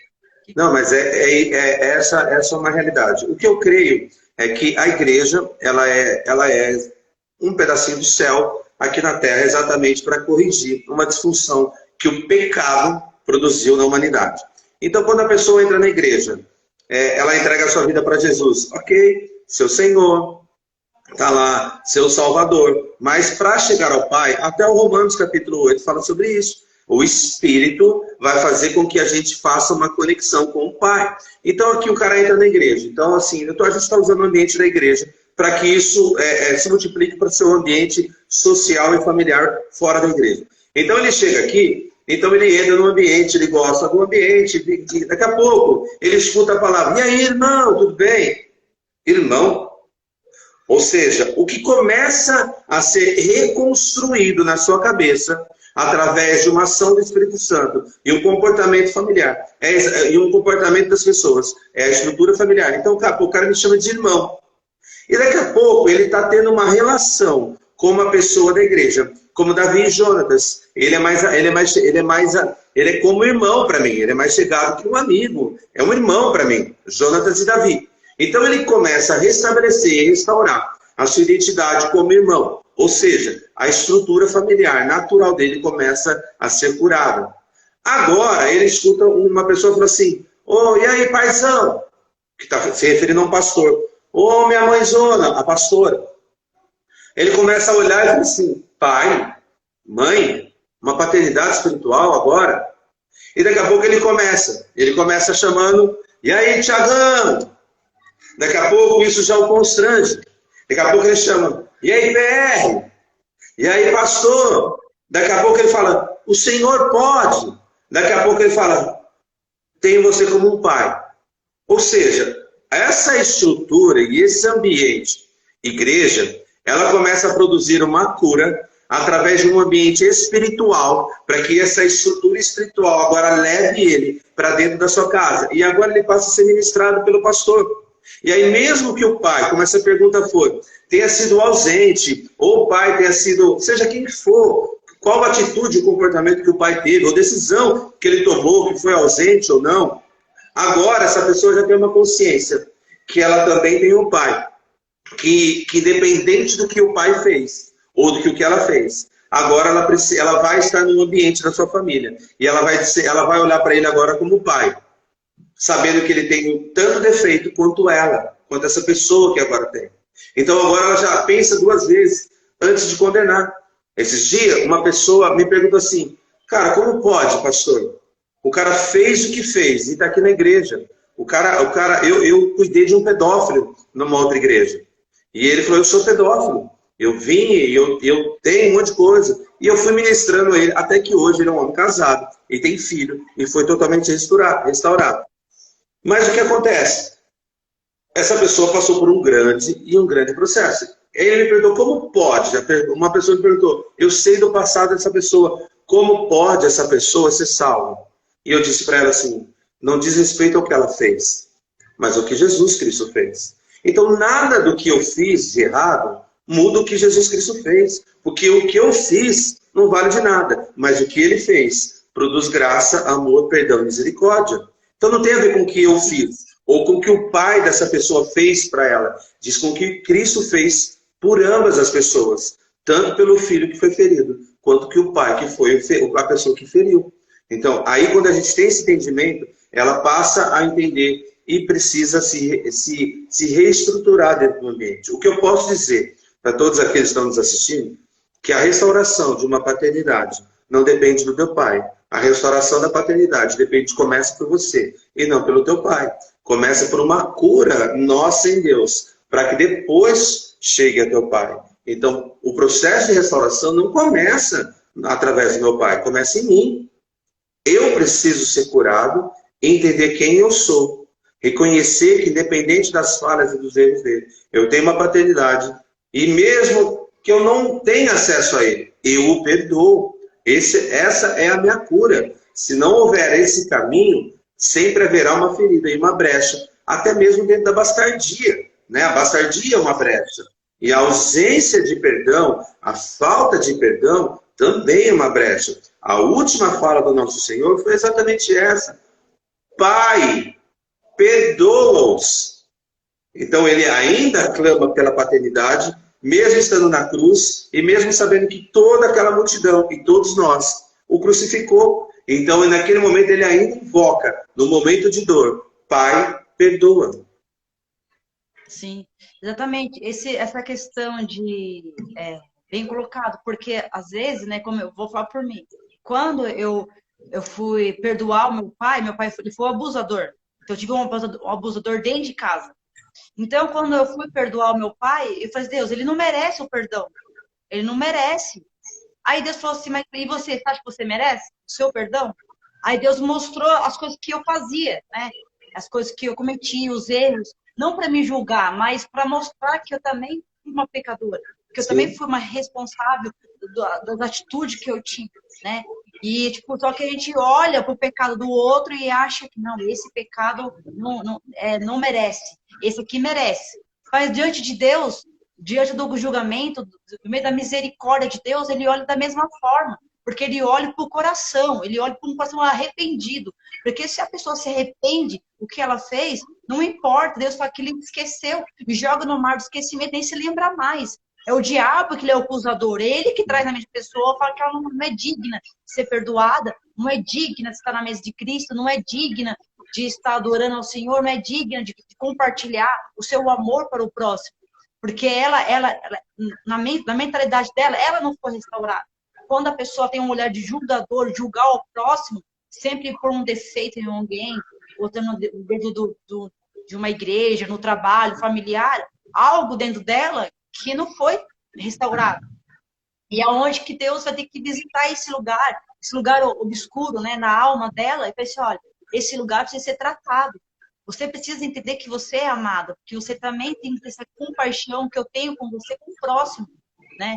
Não, mas essa é uma realidade. O que eu creio é que a igreja, ela é um pedacinho do céu aqui na Terra, exatamente para corrigir uma disfunção que o pecado produziu na humanidade. Então, quando a pessoa entra na igreja, ela entrega a sua vida para Jesus. Ok, seu Senhor, está lá, seu Salvador. Mas para chegar ao Pai, até o Romanos capítulo 8 fala sobre isso. O Espírito vai fazer com que a gente faça uma conexão com o Pai. Então aqui o cara entra na igreja. Então assim, a gente está usando o ambiente da igreja para que isso se multiplique para o seu ambiente social e familiar fora da igreja. Então ele chega aqui, então ele entra no ambiente, ele gosta do ambiente, daqui a pouco ele escuta a palavra, e aí irmão, tudo bem? Irmão? Ou seja, o que começa a ser reconstruído na sua cabeça através de uma ação do Espírito Santo e um comportamento familiar, e um comportamento das pessoas, é a estrutura familiar. Então, o cara me chama de irmão. E daqui a pouco ele está tendo uma relação com uma pessoa da igreja, como Davi e Jonatas. Ele é como irmão para mim, ele é mais chegado que um amigo, é um irmão para mim, Jonatas e Davi. Então ele começa a restabelecer e restaurar a sua identidade como irmão. Ou seja, a estrutura familiar natural dele começa a ser curada. Agora ele escuta uma pessoa falando assim, e aí paizão? Que está se referindo a um pastor. Minha mãezona, a pastora. Ele começa a olhar e fala assim, pai, mãe, uma paternidade espiritual agora? E daqui a pouco ele começa chamando, e aí Tiagão? Daqui a pouco isso já o constrange. Daqui a pouco ele chama, e aí PR? E aí pastor? Daqui a pouco ele fala, o senhor pode? Daqui a pouco ele fala, tenho você como um pai. Ou seja, essa estrutura e esse ambiente, igreja, ela começa a produzir uma cura através de um ambiente espiritual, para que essa estrutura espiritual agora leve ele para dentro da sua casa. E agora ele passa a ser ministrado pelo pastor. E aí mesmo que o pai, como essa pergunta foi, tenha sido ausente, ou o pai tenha sido, seja quem for, qual atitude ou comportamento que o pai teve, ou decisão que ele tomou, que foi ausente ou não, agora essa pessoa já tem uma consciência que ela também tem um pai, que independente do que o pai fez, ou do que o que ela fez, agora ela vai estar no ambiente da sua família, e ela vai olhar para ele agora como pai, sabendo que ele tem tanto defeito quanto essa pessoa que agora tem. Então agora ela já pensa duas vezes antes de condenar. Esses dias, uma pessoa me perguntou assim, cara, como pode, pastor? O cara fez o que fez e está aqui na igreja. Eu cuidei de um pedófilo numa outra igreja. E ele falou, eu sou pedófilo. Eu vim, eu tenho um monte de coisa. E eu fui ministrando ele, até que hoje ele é um homem casado, e tem filho, e foi totalmente restaurado. Mas o que acontece? Essa pessoa passou por um grande processo. Ele me perguntou, como pode? Uma pessoa me perguntou, eu sei do passado dessa pessoa, como pode essa pessoa ser salva? E eu disse para ela assim, não diz respeito ao que ela fez, mas ao que Jesus Cristo fez. Então nada do que eu fiz de errado muda o que Jesus Cristo fez. Porque o que eu fiz não vale de nada, mas o que ele fez produz graça, amor, perdão e misericórdia. Então não tem a ver com o que eu fiz, ou com o que o pai dessa pessoa fez para ela. Diz com o que Cristo fez por ambas as pessoas. Tanto pelo filho que foi ferido, quanto que o pai que foi a pessoa que feriu. Então, aí quando a gente tem esse entendimento, ela passa a entender e precisa se reestruturar dentro do ambiente. O que eu posso dizer para todos aqueles que estão nos assistindo, que a restauração de uma paternidade não depende do teu pai. A restauração da paternidade começa por você e não pelo teu pai. Começa por uma cura nossa em Deus, para que depois chegue a teu pai. Então, o processo de restauração não começa através do meu pai, começa em mim. Eu preciso ser curado, entender quem eu sou, reconhecer que, independente das falhas e dos erros dele, eu tenho uma paternidade, e mesmo que eu não tenha acesso a ele, eu o perdoo. Essa é a minha cura. Se não houver esse caminho, sempre haverá uma ferida e uma brecha, até mesmo dentro da bastardia, né? A bastardia é uma brecha. E a ausência de perdão, a falta de perdão, também é uma brecha. A última fala do nosso Senhor foi exatamente essa. Pai, perdoa-os. Então ele ainda clama pela paternidade, mesmo estando na cruz, e mesmo sabendo que toda aquela multidão, e todos nós, o crucificou. Então, naquele momento, ele ainda invoca, no momento de dor, Pai, perdoa. Sim, exatamente. Essa questão de bem colocado, porque às vezes, né, como eu vou falar por mim, quando eu fui perdoar o meu pai ele foi um abusador. Então eu tive um abusador dentro de casa. Então, quando eu fui perdoar o meu pai, eu falei, Deus, ele não merece o perdão. Ele não merece. Aí Deus falou assim, mas e você acha que você merece o seu perdão? Aí Deus mostrou as coisas que eu fazia, né? As coisas que eu cometi, os erros, não para me julgar, mas para mostrar que eu também fui uma pecadora, que eu também fui uma responsável das atitudes que eu tive, né? E, tipo, só que a gente olha para o pecado do outro e acha que não, esse pecado não merece, esse aqui merece. Mas diante de Deus, diante do julgamento, no meio da misericórdia de Deus, ele olha da mesma forma. Porque ele olha para o coração, ele olha para um coração arrependido. Porque se a pessoa se arrepende do que ela fez, não importa, Deus fala que ele esqueceu e joga no mar do esquecimento, nem se lembra mais. É o diabo que ele é o acusador, ele que traz na mente da pessoa, fala que ela não é digna de ser perdoada, não é digna de estar na mesa de Cristo, não é digna de estar adorando ao Senhor, não é digna de compartilhar o seu amor para o próximo. Porque ela na mentalidade dela, ela não foi restaurada. Quando a pessoa tem um olhar de julgador, julgar o próximo, sempre por um defeito em alguém, ou dentro de uma igreja, no trabalho, familiar, algo dentro dela que não foi restaurado. E aonde que Deus vai ter que visitar esse lugar obscuro, né, na alma dela, e pensar, olha, esse lugar precisa ser tratado. Você precisa entender que você é amado, que você também tem que ter essa compaixão que eu tenho com você, com o próximo, né?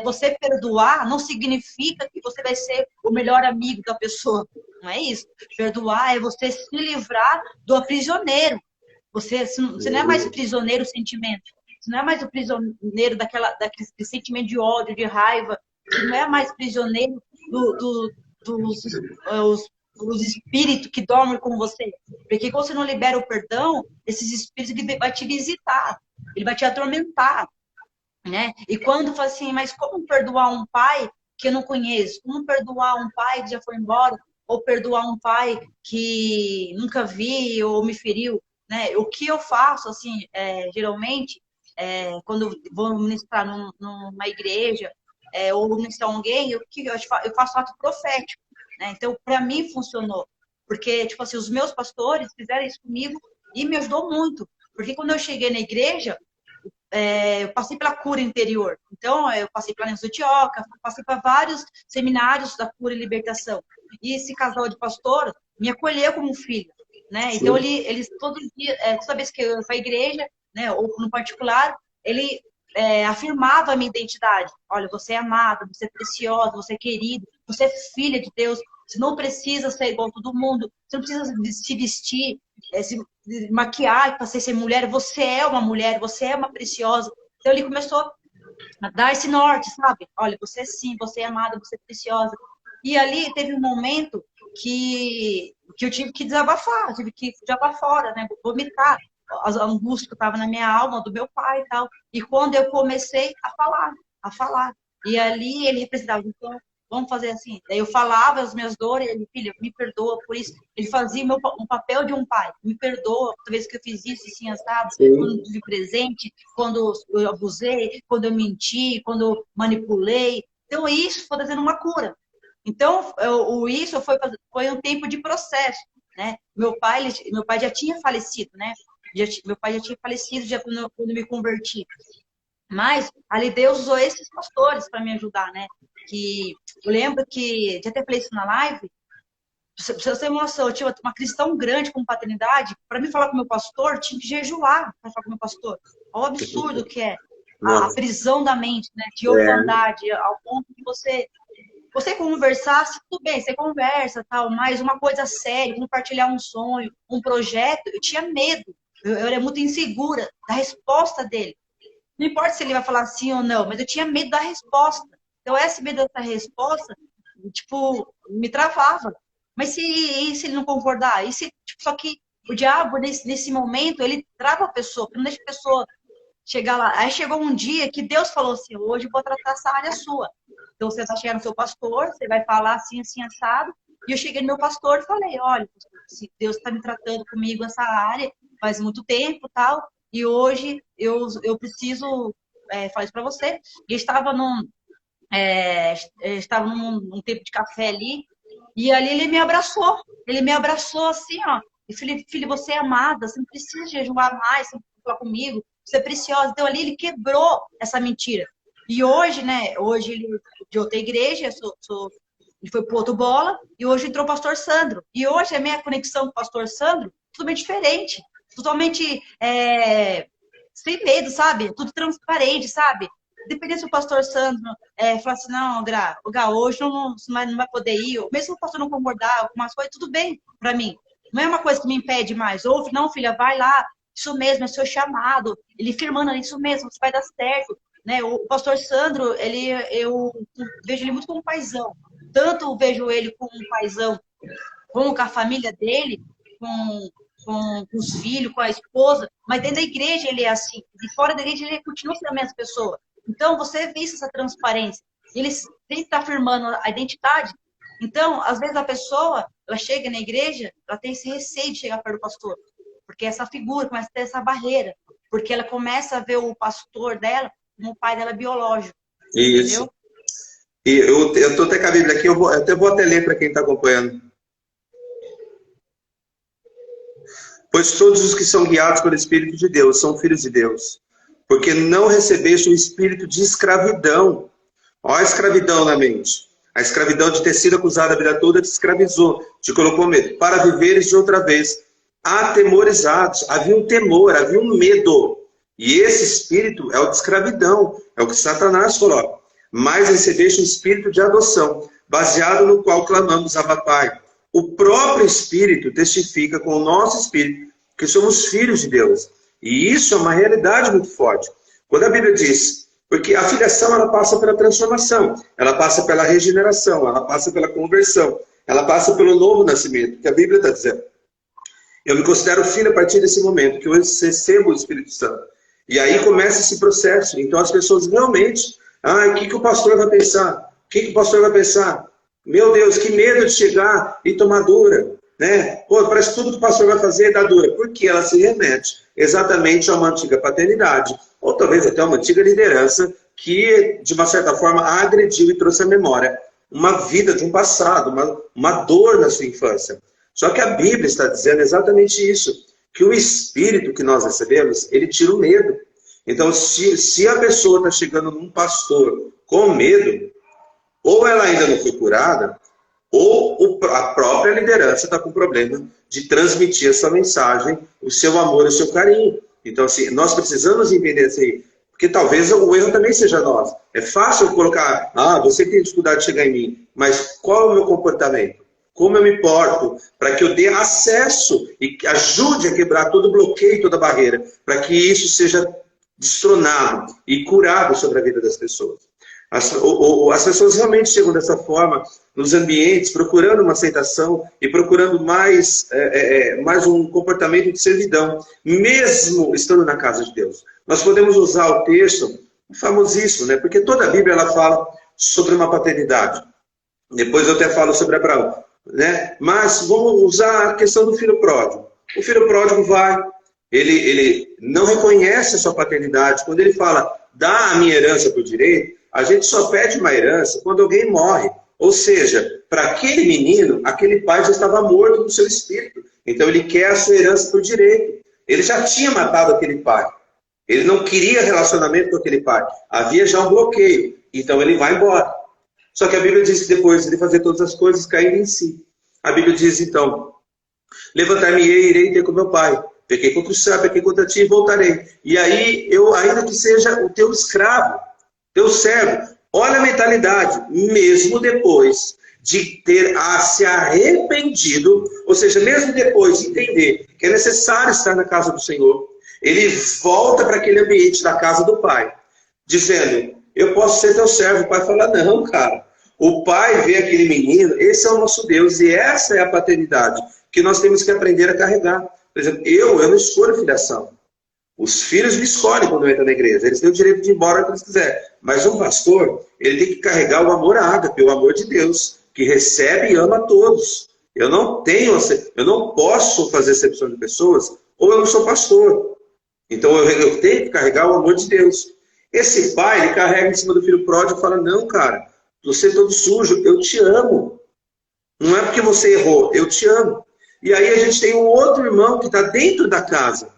Você perdoar não significa que você vai ser o melhor amigo da pessoa. Não é isso. Perdoar é você se livrar do aprisioneiro. Você não é mais prisioneiro do sentimento. Você não é mais o prisioneiro daquele sentimento de ódio, de raiva. Você não é mais prisioneiro dos espíritos que dormem com você. Porque quando você não libera o perdão, esses espíritos ele vai te visitar. Ele vai te atormentar. Né? E quando fala assim, mas como perdoar um pai que eu não conheço? Como perdoar um pai que já foi embora? Ou perdoar um pai que nunca vi ou me feriu? Né? O que eu faço, assim, geralmente, quando eu vou ministrar numa igreja ou ministrar alguém, eu faço ato profético. Né? Então, para mim, funcionou. Porque, tipo assim, os meus pastores fizeram isso comigo e me ajudou muito. Porque quando eu cheguei na igreja, eu passei pela cura interior. Então, eu passei pela Nenzutioca, passei para vários seminários da cura e libertação. E esse casal de pastor me acolheu como filho, né? Então, eles todo dia, toda vez que eu ia para a igreja, né, ou no particular, ele afirmava a minha identidade. Olha, você é amada, você é preciosa, você é querida, você é filha de Deus. Você não precisa ser igual a todo mundo. Você não precisa se vestir, se maquiar para ser mulher. Você é uma mulher, você é uma preciosa. Então ele começou a dar esse norte, sabe? Olha, você sim, você é amada, você é preciosa. E ali teve um momento que eu tive que desabafar, tive que jogar fora, né? Vomitar as angústias que estavam na minha alma, do meu pai e tal. E quando eu comecei a falar. E ali ele representava, então, vamos fazer assim. Daí eu falava as minhas dores, ele, filha, me perdoa por isso. Ele fazia um papel de um pai. Me perdoa, toda vez que eu fiz isso, assim, sabe? Quando eu tive presente, quando eu abusei, quando eu menti, quando eu manipulei. Então isso foi fazendo uma cura. Então, isso foi um tempo de processo, né? Meu pai já tinha falecido, né? Meu pai já tinha falecido já quando eu me converti. Mas ali Deus usou esses pastores para me ajudar, né? Que eu lembro que, já até falei isso na live, pra você ter uma noção, eu tinha uma crise tão grande com paternidade, para mim falar com o meu pastor, tinha que jejuar para falar com o meu pastor. Olha o absurdo que é a prisão da mente, né? De orfandade, ao ponto de você conversar, tudo bem, você conversa, tal, mas uma coisa séria, compartilhar um sonho, um projeto, eu tinha medo, eu era muito insegura da resposta dele. Não importa se ele vai falar sim ou não, mas eu tinha medo da resposta. Então, esse medo dessa resposta, tipo, me travava. Mas e se ele não concordar? Só que o diabo, nesse momento, ele trava a pessoa, não deixa a pessoa chegar lá. Aí chegou um dia que Deus falou assim, hoje eu vou tratar essa área sua. Então, você vai chegar no seu pastor, você vai falar assim, assim, assado. E eu cheguei no meu pastor e falei, olha, se Deus está me tratando comigo nessa área faz muito tempo tal, e hoje eu preciso falar isso para você. E estava num tempo de café ali, e ali ele me abraçou assim, ó, e falei, filho, você é amada, você não precisa jejuar mais, você não precisa falar comigo, você é preciosa. Então ali ele quebrou essa mentira. E hoje, né, hoje ele de outra igreja, ele foi pro outro bola, e hoje entrou o pastor Sandro. E hoje a minha conexão com o pastor Sandro totalmente diferente, totalmente sem medo, sabe? Tudo transparente, sabe? Dependendo se o pastor Sandro falar assim, não, Gra, hoje não vai poder ir, ou mesmo se o pastor não concordar com algumas coisas, tudo bem para mim. Não é uma coisa que me impede mais. Ou, não, filha, vai lá, isso mesmo, é seu chamado. Ele firmando, isso mesmo, você vai dar certo. Né? O pastor Sandro, eu vejo ele muito como um paizão. Tanto vejo ele como um paizão, com a família dele, com os filhos, com a esposa, mas dentro da igreja ele é assim. De fora da igreja ele continua sendo a mesma pessoa. Então, você vê essa transparência. Ele sempre está afirmando a identidade. Então, às vezes a pessoa, ela chega na igreja, ela tem esse receio de chegar perto do pastor. Porque essa figura começa a ter essa barreira. Porque ela começa a ver o pastor dela como o pai dela biológico. Isso. Entendeu? E eu estou até com a Bíblia aqui, eu até vou até ler para quem está acompanhando. Pois todos os que são guiados pelo Espírito de Deus são filhos de Deus. Porque não recebeste o espírito de escravidão. Olha a escravidão na mente. A escravidão de ter sido acusada a vida toda te escravizou, te colocou medo. Para viveres de outra vez, atemorizados. Havia um temor, havia um medo. E esse espírito é o de escravidão, é o que Satanás coloca. Mas recebeste o espírito de adoção, baseado no qual clamamos Abba Pai. O próprio Espírito testifica com o nosso espírito que somos filhos de Deus. E isso é uma realidade muito forte. Quando a Bíblia diz, porque a filiação ela passa pela transformação, ela passa pela regeneração, ela passa pela conversão, ela passa pelo novo nascimento, que a Bíblia está dizendo. Eu me considero filho a partir desse momento, que eu recebo o Espírito Santo. E aí começa esse processo. Então as pessoas realmente, o que o pastor vai pensar? O que o pastor vai pensar? Meu Deus, que medo de chegar e tomar dura. Né? Pô, parece que tudo que o pastor vai fazer é dar dura. Porque ela se remete exatamente a uma antiga paternidade. Ou talvez até uma antiga liderança que, de uma certa forma, agrediu e trouxe à memória uma vida de um passado, uma dor na sua infância. Só que a Bíblia está dizendo exatamente isso. Que o Espírito que nós recebemos, ele tira o medo. Então, se a pessoa está chegando num pastor com medo, ou ela ainda não foi curada, ou a própria liderança está com problema de transmitir essa mensagem, o seu amor, o seu carinho. Então, assim, nós precisamos entender assim, porque talvez o erro também seja nosso. É fácil colocar, você tem dificuldade de chegar em mim, mas qual é o meu comportamento? Como eu me porto para que eu dê acesso e ajude a quebrar todo o bloqueio, toda a barreira, para que isso seja destronado e curado sobre a vida das pessoas. As pessoas realmente chegam dessa forma nos ambientes, procurando uma aceitação e procurando mais um comportamento de servidão, mesmo estando na casa de Deus. Nós podemos usar o texto famosíssimo, né? Porque toda a Bíblia ela fala sobre uma paternidade. Depois eu até falo sobre Abraão. Né? Mas vamos usar a questão do filho pródigo. O filho pródigo vai, ele não reconhece a sua paternidade. Quando ele fala, dá a minha herança por direito, a gente só pede uma herança quando alguém morre, Ou seja, para aquele menino, aquele pai já estava morto no seu espírito. Então ele quer a sua herança por direito. Ele já tinha matado aquele pai. Ele não queria relacionamento com aquele pai. Havia já um bloqueio. Então ele vai embora. Só que a Bíblia diz que depois de fazer todas as coisas, caindo em si. A Bíblia diz então, levantar-me-ei e irei ter com meu pai. Pequei contra o céu, pequei contra ti e voltarei. E aí, eu, ainda que seja o teu escravo, teu servo, olha a mentalidade, mesmo depois de ter se arrependido, ou seja, mesmo depois de entender que é necessário estar na casa do Senhor, ele volta para aquele ambiente da casa do pai, dizendo, eu posso ser teu servo. O pai fala, não, cara. O pai vê aquele menino, esse é o nosso Deus, e essa é a paternidade que nós temos que aprender a carregar. Por exemplo, eu não escolho filiação. Os filhos me escolhem quando entram na igreja. Eles têm o direito de ir embora quando eles quiserem. Mas um pastor, ele tem que carregar o amor ágape, o amor de Deus, que recebe e ama todos. Eu não posso fazer exceção de pessoas, ou eu não sou pastor. Então eu tenho que carregar o amor de Deus. Esse pai, ele carrega em cima do filho pródigo e fala, não, cara, você é todo sujo, eu te amo. Não é porque você errou, eu te amo. E aí a gente tem um outro irmão que está dentro da casa,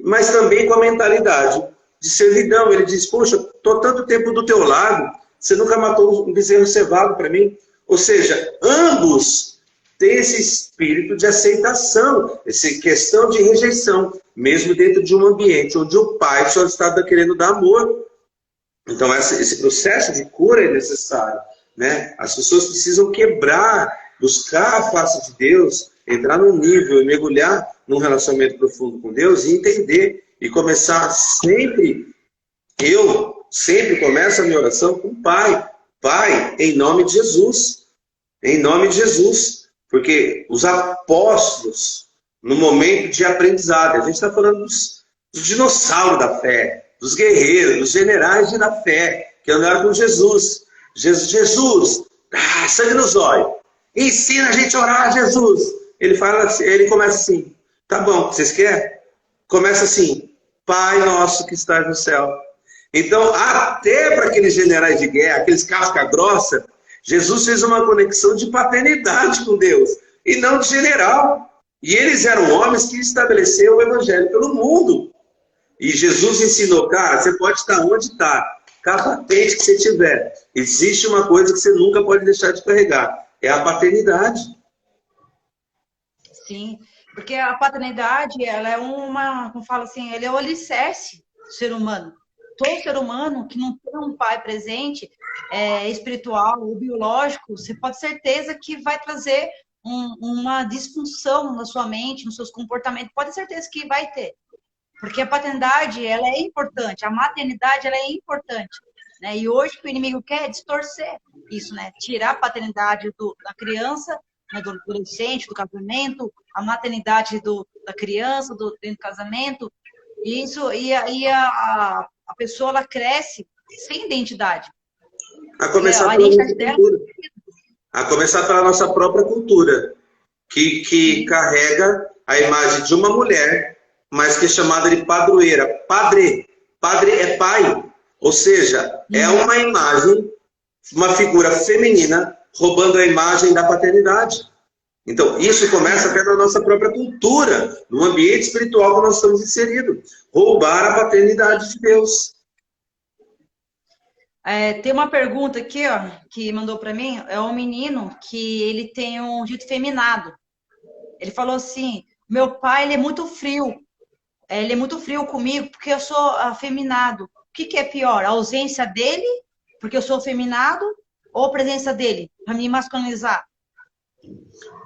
mas também com a mentalidade de servidão. Ele diz, poxa, estou tanto tempo do teu lado, você nunca matou um bezerro cevado para mim. Ou seja, ambos têm esse espírito de aceitação, essa questão de rejeição, mesmo dentro de um ambiente onde o pai só está querendo dar amor. Então esse processo de cura é necessário, né? As pessoas precisam quebrar, buscar a face de Deus, entrar num nível e mergulhar num relacionamento profundo com Deus e entender e começar sempre, eu sempre começo a minha oração com o Pai. Pai, em nome de Jesus. Em nome de Jesus. Porque os apóstolos, no momento de aprendizado, a gente está falando dos dinossauros da fé, dos guerreiros, dos generais da fé, que andaram com Jesus. Jesus, sangue nos olhos. Ensina a gente a orar, Jesus. Ele começa assim, tá bom, vocês querem? Começa assim, Pai nosso que estás no céu. Então, até para aqueles generais de guerra, aqueles casca grossa, Jesus fez uma conexão de paternidade com Deus, e não de general. E eles eram homens que estabeleceram o evangelho pelo mundo. E Jesus ensinou, cara, você pode estar onde está, capacete que você tiver. Existe uma coisa que você nunca pode deixar de carregar, é a paternidade. Sim, porque a paternidade, ela é como fala assim, ele é o alicerce do ser humano. Todo ser humano que não tem um pai presente, espiritual ou biológico, você pode ter certeza que vai trazer uma disfunção na sua mente, nos seus comportamentos. Pode ter certeza que vai ter. Porque a paternidade, ela é importante, a maternidade, ela é importante. Né? E hoje o que o inimigo quer é distorcer isso, né? Tirar a paternidade da criança, né? Do adolescente, do casamento, a maternidade da criança, dentro do casamento. A pessoa, ela cresce sem identidade. A começar pela nossa própria cultura, que carrega a imagem de uma mulher, mas que é chamada de padroeira. Padre é pai. Ou seja, é uma imagem, uma figura feminina, roubando a imagem da paternidade. Então, isso começa até na nossa própria cultura, no ambiente espiritual que nós estamos inseridos. Roubar a paternidade de Deus. Tem uma pergunta aqui, ó, que mandou para mim. É um menino que ele tem um jeito feminado. Ele falou assim, meu pai, ele é muito frio. Ele é muito frio comigo porque eu sou afeminado. O que é pior? A ausência dele, porque eu sou afeminado, ou a presença dele, para me masculinizar?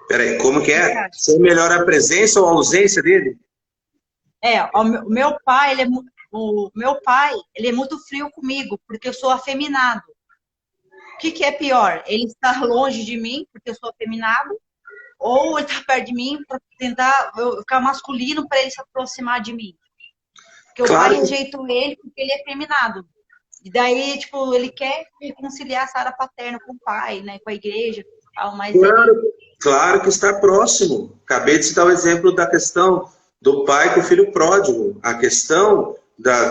Peraí, como que é? Se é melhor a presença ou a ausência dele? O meu pai, ele é muito frio comigo, porque eu sou afeminado. O que é pior? Ele estar longe de mim, porque eu sou afeminado, ou ele estar perto de mim para tentar eu ficar masculino para ele se aproximar de mim? Porque o pai rejeita ele porque ele é afeminado. E daí, tipo, ele quer reconciliar essa área paterna com o pai, né, com a igreja, mas Claro que está próximo. Acabei de citar o exemplo da questão do pai com o filho pródigo. A questão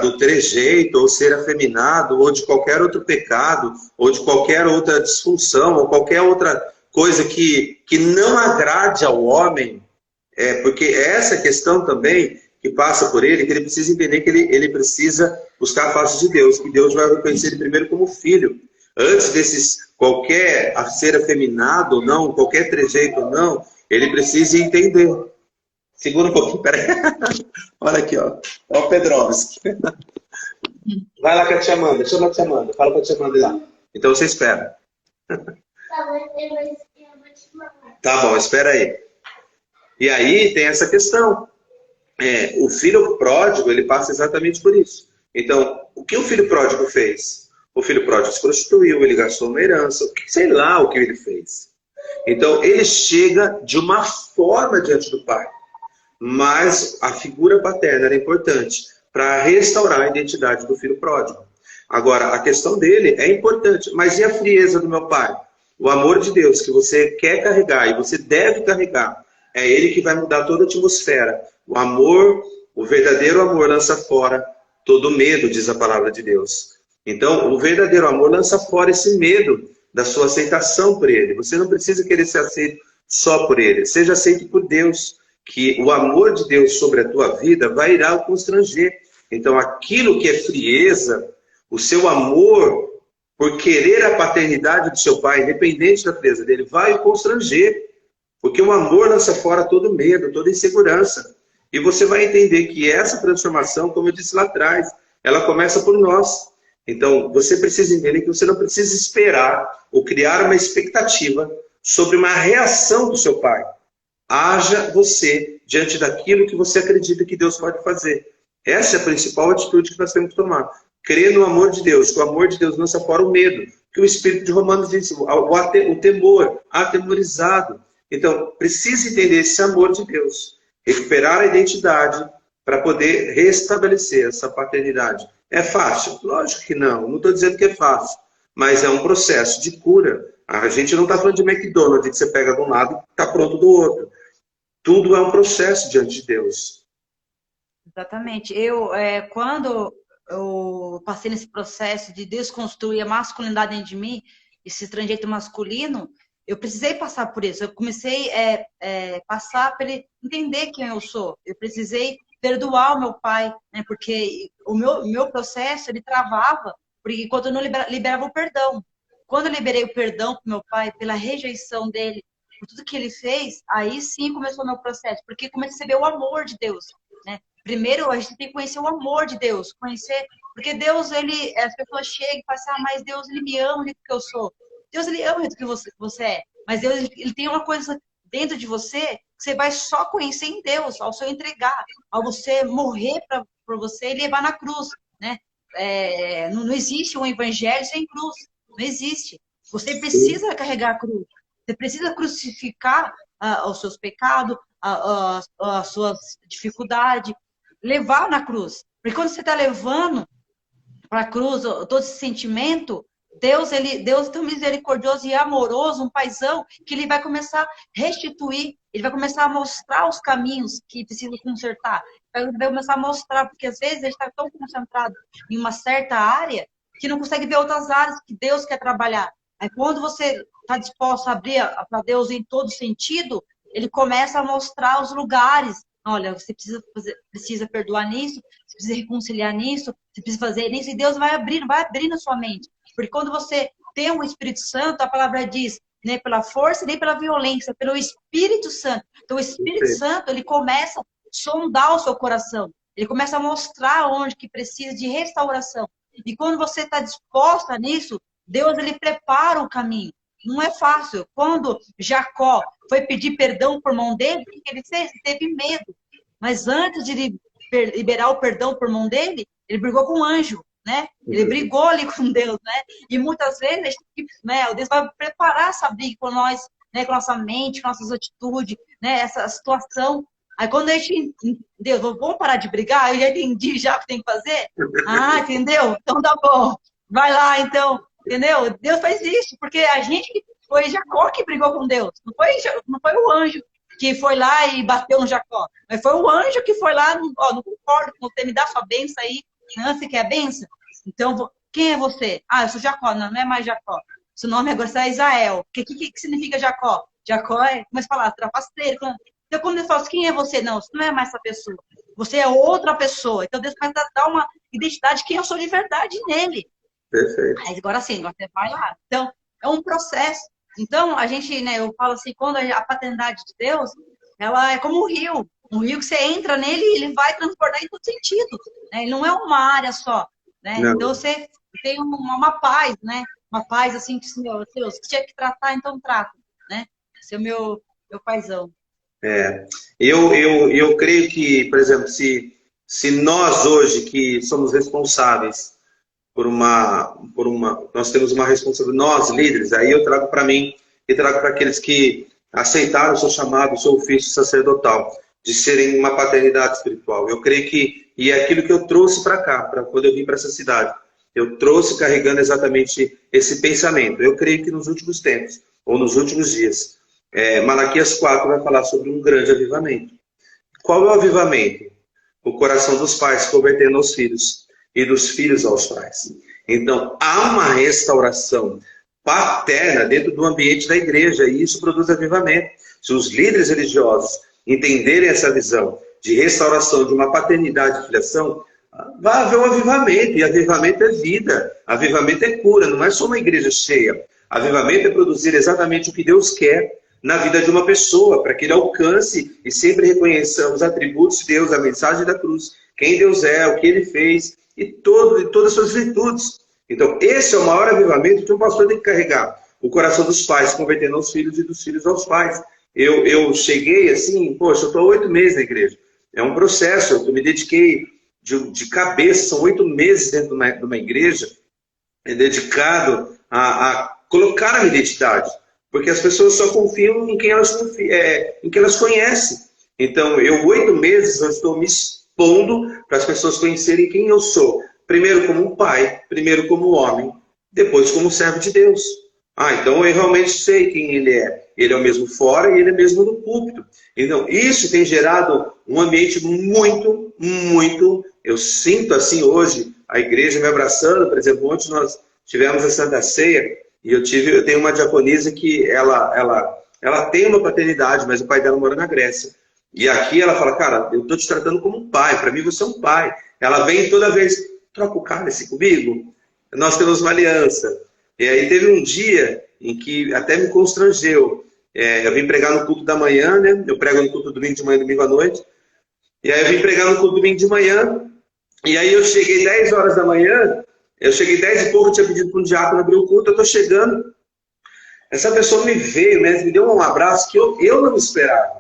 do trejeito, ou ser afeminado, ou de qualquer outro pecado, ou de qualquer outra disfunção, ou qualquer outra coisa que não agrade ao homem, porque essa questão também que passa por ele, que ele precisa entender que ele precisa buscar a face de Deus, que Deus vai reconhecer ele primeiro como filho. Antes desses, qualquer ser afeminado ou não, qualquer trejeito ou não, ele precisa entender. Segura um pouquinho, peraí. Olha aqui, ó. Ó o Pedrovski. Vai lá com a tia Amanda, chama a tia Amanda, fala com a tia Amanda lá. Então você espera. Tá bom, espera aí. E aí tem essa questão. O filho pródigo, ele passa exatamente por isso. Então, o que o filho pródigo fez? O filho pródigo se prostituiu, ele gastou uma herança, sei lá o que ele fez. Então, ele chega de uma forma diante do pai. Mas a figura paterna era importante para restaurar a identidade do filho pródigo. Agora, a questão dele é importante, mas e a frieza do meu pai? O amor de Deus que você quer carregar e você deve carregar, é ele que vai mudar toda a atmosfera. O amor, o verdadeiro amor lança fora todo medo, diz a palavra de Deus. Então, o verdadeiro amor lança fora esse medo da sua aceitação por ele. Você não precisa querer ser aceito só por ele. Seja aceito por Deus, que o amor de Deus sobre a tua vida vai irá o constranger. Então, aquilo que é frieza, o seu amor por querer a paternidade do seu pai, independente da frieza dele, vai o constranger. Porque o amor lança fora todo medo, toda insegurança. E você vai entender que essa transformação, como eu disse lá atrás, ela começa por nós. Então, você precisa entender que você não precisa esperar ou criar uma expectativa sobre uma reação do seu pai. Haja você diante daquilo que você acredita que Deus pode fazer. Essa é a principal atitude que nós temos que tomar. Crer no amor de Deus, que o amor de Deus lança fora o medo, que o Espírito de Romanos diz, o temor, atemorizado. Então, precisa entender esse amor de Deus, recuperar a identidade para poder restabelecer essa paternidade. É fácil? Lógico que não, não estou dizendo que é fácil, mas é um processo de cura. A gente não está falando de McDonald's, que você pega de um lado e está pronto do outro. Tudo é um processo diante de Deus. Exatamente. Quando eu passei nesse processo de desconstruir a masculinidade dentro de mim, esse estrangeiro masculino, eu precisei passar por isso. Eu comecei a passar para ele entender quem eu sou. Eu precisei perdoar o meu pai, né? Porque o meu processo, ele travava, porque quando eu não liberava o perdão. Quando eu liberei o perdão para o meu pai, pela rejeição dele, por tudo que ele fez, aí sim começou o meu processo, porque comecei a receber o amor de Deus, né? Primeiro, a gente tem que conhecer o amor de Deus, porque Deus, as pessoas chegam e falam assim, mas Deus, ele me ama do que eu sou. Deus, ele ama do que você é, mas Deus, ele tem uma coisa dentro de você que você vai só conhecer em Deus, ao seu entregar, ao você morrer por você e levar na cruz, né? Não existe um evangelho sem cruz, não existe. Você precisa carregar a cruz, você precisa crucificar os seus pecados, as suas dificuldades, levar na cruz. Porque quando você está levando para a cruz todo esse sentimento, Deus é tão misericordioso e amoroso, um paizão, que ele vai começar a restituir, ele vai começar a mostrar os caminhos que precisam consertar. Ele vai começar a mostrar, porque às vezes a gente está tão concentrado em uma certa área que não consegue ver outras áreas que Deus quer trabalhar. Aí quando você está disposto a abrir para Deus em todo sentido, ele começa a mostrar os lugares. Olha, você precisa perdoar nisso, você precisa reconciliar nisso, você precisa fazer nisso, e Deus vai abrindo a sua mente. Porque quando você tem o Espírito Santo, a palavra diz, nem pela força, nem pela violência, pelo Espírito Santo. Então o Espírito Santo, ele começa a sondar o seu coração. Ele começa a mostrar onde que precisa de restauração. E quando você está disposta nisso, Deus, ele prepara o caminho. Não é fácil. Quando Jacó foi pedir perdão por mão dele, o que ele fez? Ele teve medo. Mas antes de liberar o perdão por mão dele, ele brigou com o anjo, né? Ele brigou ali com Deus, né? E muitas vezes, né, Deus vai preparar essa briga com nós, né, com nossa mente, com nossas atitudes, né, essa situação. Aí quando a gente, Deus, vamos parar de brigar? Eu já entendi já o que tem que fazer. Ah, entendeu? Então tá bom. Vai lá, então. Entendeu? Deus faz isso, porque a gente foi Jacó que brigou com Deus. Não foi o anjo que foi lá e bateu no Jacó. Mas foi o anjo que foi lá, não concordo com você, me dá sua bênção aí. Você quer a benção? Então, quem é você? Ah, eu sou Jacó. Não, não é mais Jacó. Seu nome agora é Israel. O que significa Jacó? Jacó é, começa a falar, trapaceiro. Então, quando eu falo assim, quem é você? Não, você não é mais essa pessoa. Você é outra pessoa. Então, Deus começa a dar uma identidade de quem eu sou de verdade nele. Perfeito. Aí, agora sim, agora você vai lá. Então, é um processo. Então, a gente, né, eu falo assim, quando a paternidade de Deus, ela é como um rio. Um rio que você entra nele e ele vai transbordar em todo sentido. Né? Ele não é uma área só. Né? Não. Então, você tem uma paz, né? Uma paz assim, que, meu Deus, que tinha que tratar, então trata. Né? Esse é o meu paizão. Eu creio que, por exemplo, se nós hoje que somos responsáveis nós temos uma responsabilidade, nós líderes, aí eu trago para mim e trago para aqueles que aceitaram o seu chamado, o seu ofício sacerdotal, de serem uma paternidade espiritual. Eu creio que, e é aquilo que eu trouxe para cá, para quando eu vim para essa cidade, eu trouxe carregando exatamente esse pensamento. Eu creio que nos últimos tempos, ou nos últimos dias, Malaquias 4 vai falar sobre um grande avivamento. Qual é o avivamento? O coração dos pais se convertendo aos filhos e dos filhos aos pais. Então, há uma restauração paterna dentro do ambiente da igreja e isso produz avivamento. Se os líderes religiosos entenderem essa visão de restauração de uma paternidade e filiação, vai haver um avivamento, e avivamento é vida, avivamento é cura, não é só uma igreja cheia. Avivamento é produzir exatamente o que Deus quer na vida de uma pessoa, para que ele alcance e sempre reconheça os atributos de Deus, a mensagem da cruz, quem Deus é, o que ele fez e todas as suas virtudes. Então, esse é o maior avivamento que um pastor tem que carregar. O coração dos pais, se convertendo aos filhos e dos filhos aos pais. Eu cheguei assim, poxa, eu estou há 8 meses na igreja. É um processo, eu me dediquei de cabeça, são 8 meses dentro de uma igreja, dedicado a colocar a minha identidade. Porque as pessoas só confiam em quem elas conhecem. Então, 8 meses, eu estou me expondo para as pessoas conhecerem quem eu sou. Primeiro como um pai, primeiro como homem, depois como servo de Deus. Então eu realmente sei quem ele é. Ele é o mesmo fora e ele é mesmo no púlpito. Então, isso tem gerado um ambiente muito, muito... Eu sinto assim hoje, a igreja me abraçando. Por exemplo, ontem nós tivemos a Santa Ceia, e eu tenho uma diaconisa que ela tem uma paternidade, mas o pai dela mora na Grécia. E aqui ela fala, cara, eu estou te tratando como um pai, para mim você é um pai. Ela vem toda vez, troca o cálice comigo, nós temos uma aliança. E aí teve um dia em que até me constrangeu. Eu vim pregar no culto da manhã, né? Eu prego no culto domingo de manhã, domingo à noite. E aí eu vim pregar no culto domingo de manhã, e aí eu cheguei 10 horas da manhã, eu cheguei 10 e pouco, eu tinha pedido para um diácono abrir o culto, eu estou chegando. Essa pessoa me veio, né, me deu um abraço que eu não esperava.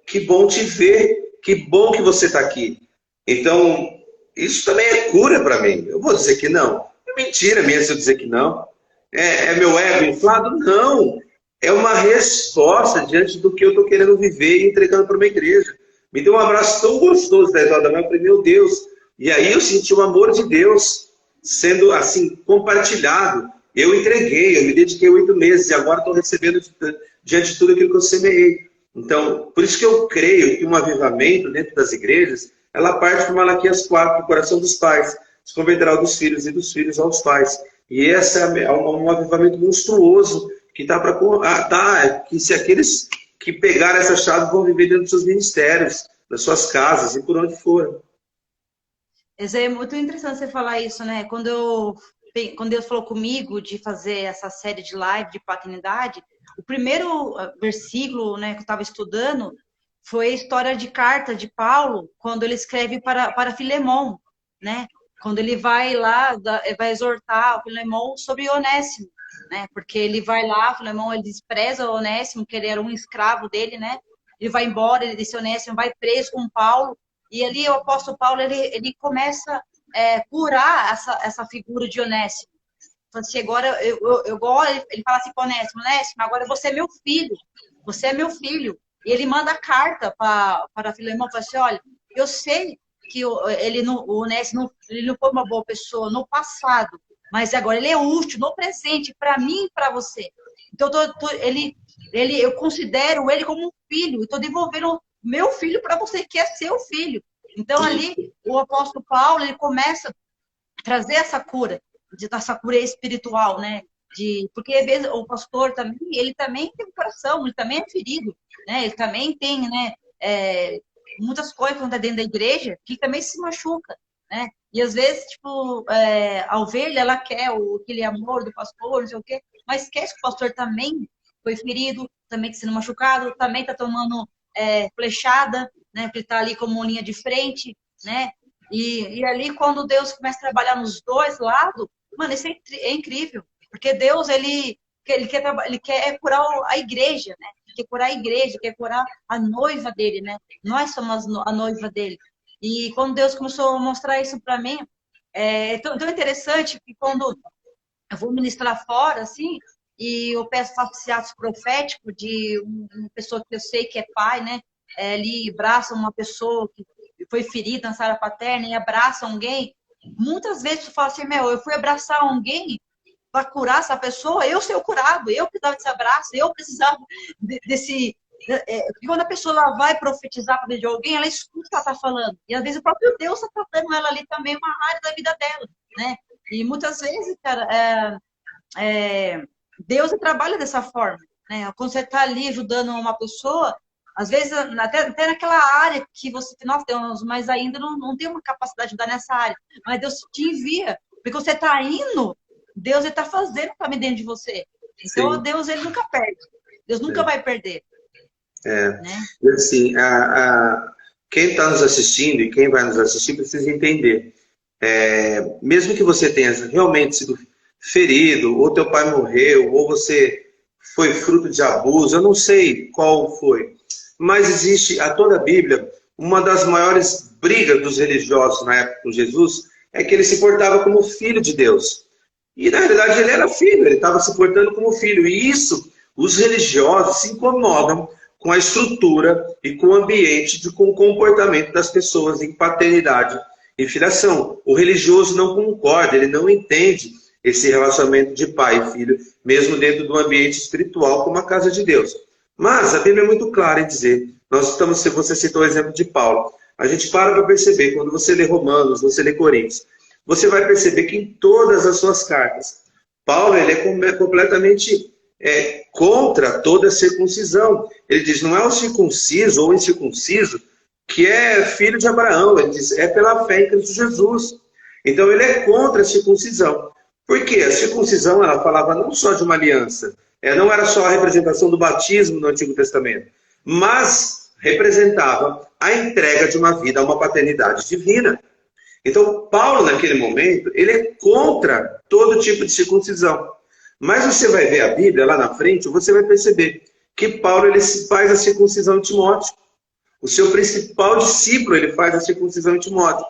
Que bom te ver, que bom que você está aqui. Então, isso também é cura para mim. Eu vou dizer que não. É mentira minha se eu dizer que não. É meu ego inflado? Não. É uma resposta diante do que eu estou querendo viver e entregando para uma igreja. Me deu um abraço tão gostoso 10 horas da manhã. Eu falei, meu Deus. E aí eu senti o amor de Deus sendo assim compartilhado. Eu entreguei, eu me dediquei 8 meses e agora estou recebendo diante de tudo aquilo que eu semeei. Então, por isso que eu creio que um avivamento dentro das igrejas, ela parte do Malaquias 4, do coração dos pais, se converterá dos filhos e dos filhos aos pais. E esse é um avivamento monstruoso que está para que se aqueles que pegarem essa chave vão viver dentro dos seus ministérios, das suas casas e por onde for. É muito interessante você falar isso, né? Quando Deus falou comigo de fazer essa série de live de paternidade, o primeiro versículo, né, que eu estava estudando foi a história de carta de Paulo, quando ele escreve para Filemon, né? Quando ele vai lá, vai exortar o Filemon sobre Onésimo, né? Porque ele vai lá, Filemon, ele despreza o Onésimo, que ele era um escravo dele, né? Ele vai embora, ele disse, Onésimo vai preso com Paulo, e ali o apóstolo Paulo, ele começa a curar essa figura de Onésimo. Assim, agora ele fala assim para Onésimo, agora você é meu filho, você é meu filho. E ele manda carta para Filemão, fala assim, olha, eu sei que o Onésimo ele não foi uma boa pessoa no passado, mas agora ele é útil no presente, para mim e para você. Então, eu considero ele como um filho, e estou devolvendo meu filho para você, que é seu filho. Então, ali, o apóstolo Paulo, ele começa a trazer essa cura espiritual, né? Porque às vezes o pastor também, ele também tem um coração, ele também é ferido, né? Ele também tem, né, muitas coisas quando está dentro da igreja, que também se machuca, né? E às vezes, tipo, a ovelha, ela quer aquele amor do pastor, não sei o quê, mas esquece que o pastor também foi ferido, também está sendo machucado, também está tomando flechada, né? Porque ele está ali como linha de frente, né? E ali, quando Deus começa a trabalhar nos dois lados, mano, isso é incrível. Porque Deus, ele quer curar a igreja, né? Ele quer curar a igreja, quer curar a noiva dele, né? Nós somos a noiva dele. E quando Deus começou a mostrar isso para mim, é tão interessante que quando eu vou ministrar fora, assim, e eu faço esse ato profético de uma pessoa que eu sei que é pai, né? Ele abraça uma pessoa que foi ferida na sala paterna e abraça alguém. Muitas vezes tu fala assim, eu fui abraçar alguém para curar essa pessoa, eu ser o curado, eu precisava desse abraço, eu precisava desse... Porque quando a pessoa ela vai profetizar para de alguém, ela escuta o que ela está falando. E às vezes o próprio Deus está tratando ela ali também, uma área da vida dela, né? E muitas vezes, cara, Deus trabalha dessa forma, né? Quando você está ali ajudando uma pessoa, às vezes, até naquela área que você tem, nós temos, mas ainda não tem uma capacidade de ajudar nessa área. Mas Deus te envia, porque você está indo, Deus está fazendo também dentro de você. Então, sim, Deus, ele nunca perde. Deus nunca vai perder. Né? E assim, quem está nos assistindo e quem vai nos assistir precisa entender. Mesmo que você tenha realmente sido ferido, ou teu pai morreu, ou você foi fruto de abuso, eu não sei qual foi, mas existe, a toda a Bíblia, uma das maiores brigas dos religiosos na época com Jesus é que ele se portava como filho de Deus. E na realidade ele era filho, ele estava se portando como filho. E isso, os religiosos se incomodam com a estrutura e com o ambiente, com o comportamento das pessoas em paternidade e filiação. O religioso não concorda, ele não entende esse relacionamento de pai e filho, mesmo dentro do ambiente espiritual, como a casa de Deus. Mas a Bíblia é muito clara em dizer, você citou o exemplo de Paulo, a gente para perceber, quando você lê Romanos, você lê Coríntios, você vai perceber que em todas as suas cartas, Paulo ele é completamente contra toda a circuncisão. Ele diz, não é o circunciso ou o incircunciso que é filho de Abraão, ele diz, é pela fé em Cristo Jesus. Então ele é contra a circuncisão. Por quê? A circuncisão, ela falava não só de uma aliança, não era só a representação do batismo no Antigo Testamento, mas representava a entrega de uma vida a uma paternidade divina. Então, Paulo, naquele momento, ele é contra todo tipo de circuncisão. Mas você vai ver a Bíblia lá na frente, você vai perceber que Paulo ele faz a circuncisão de Timóteo. O seu principal discípulo, ele faz a circuncisão de Timóteo.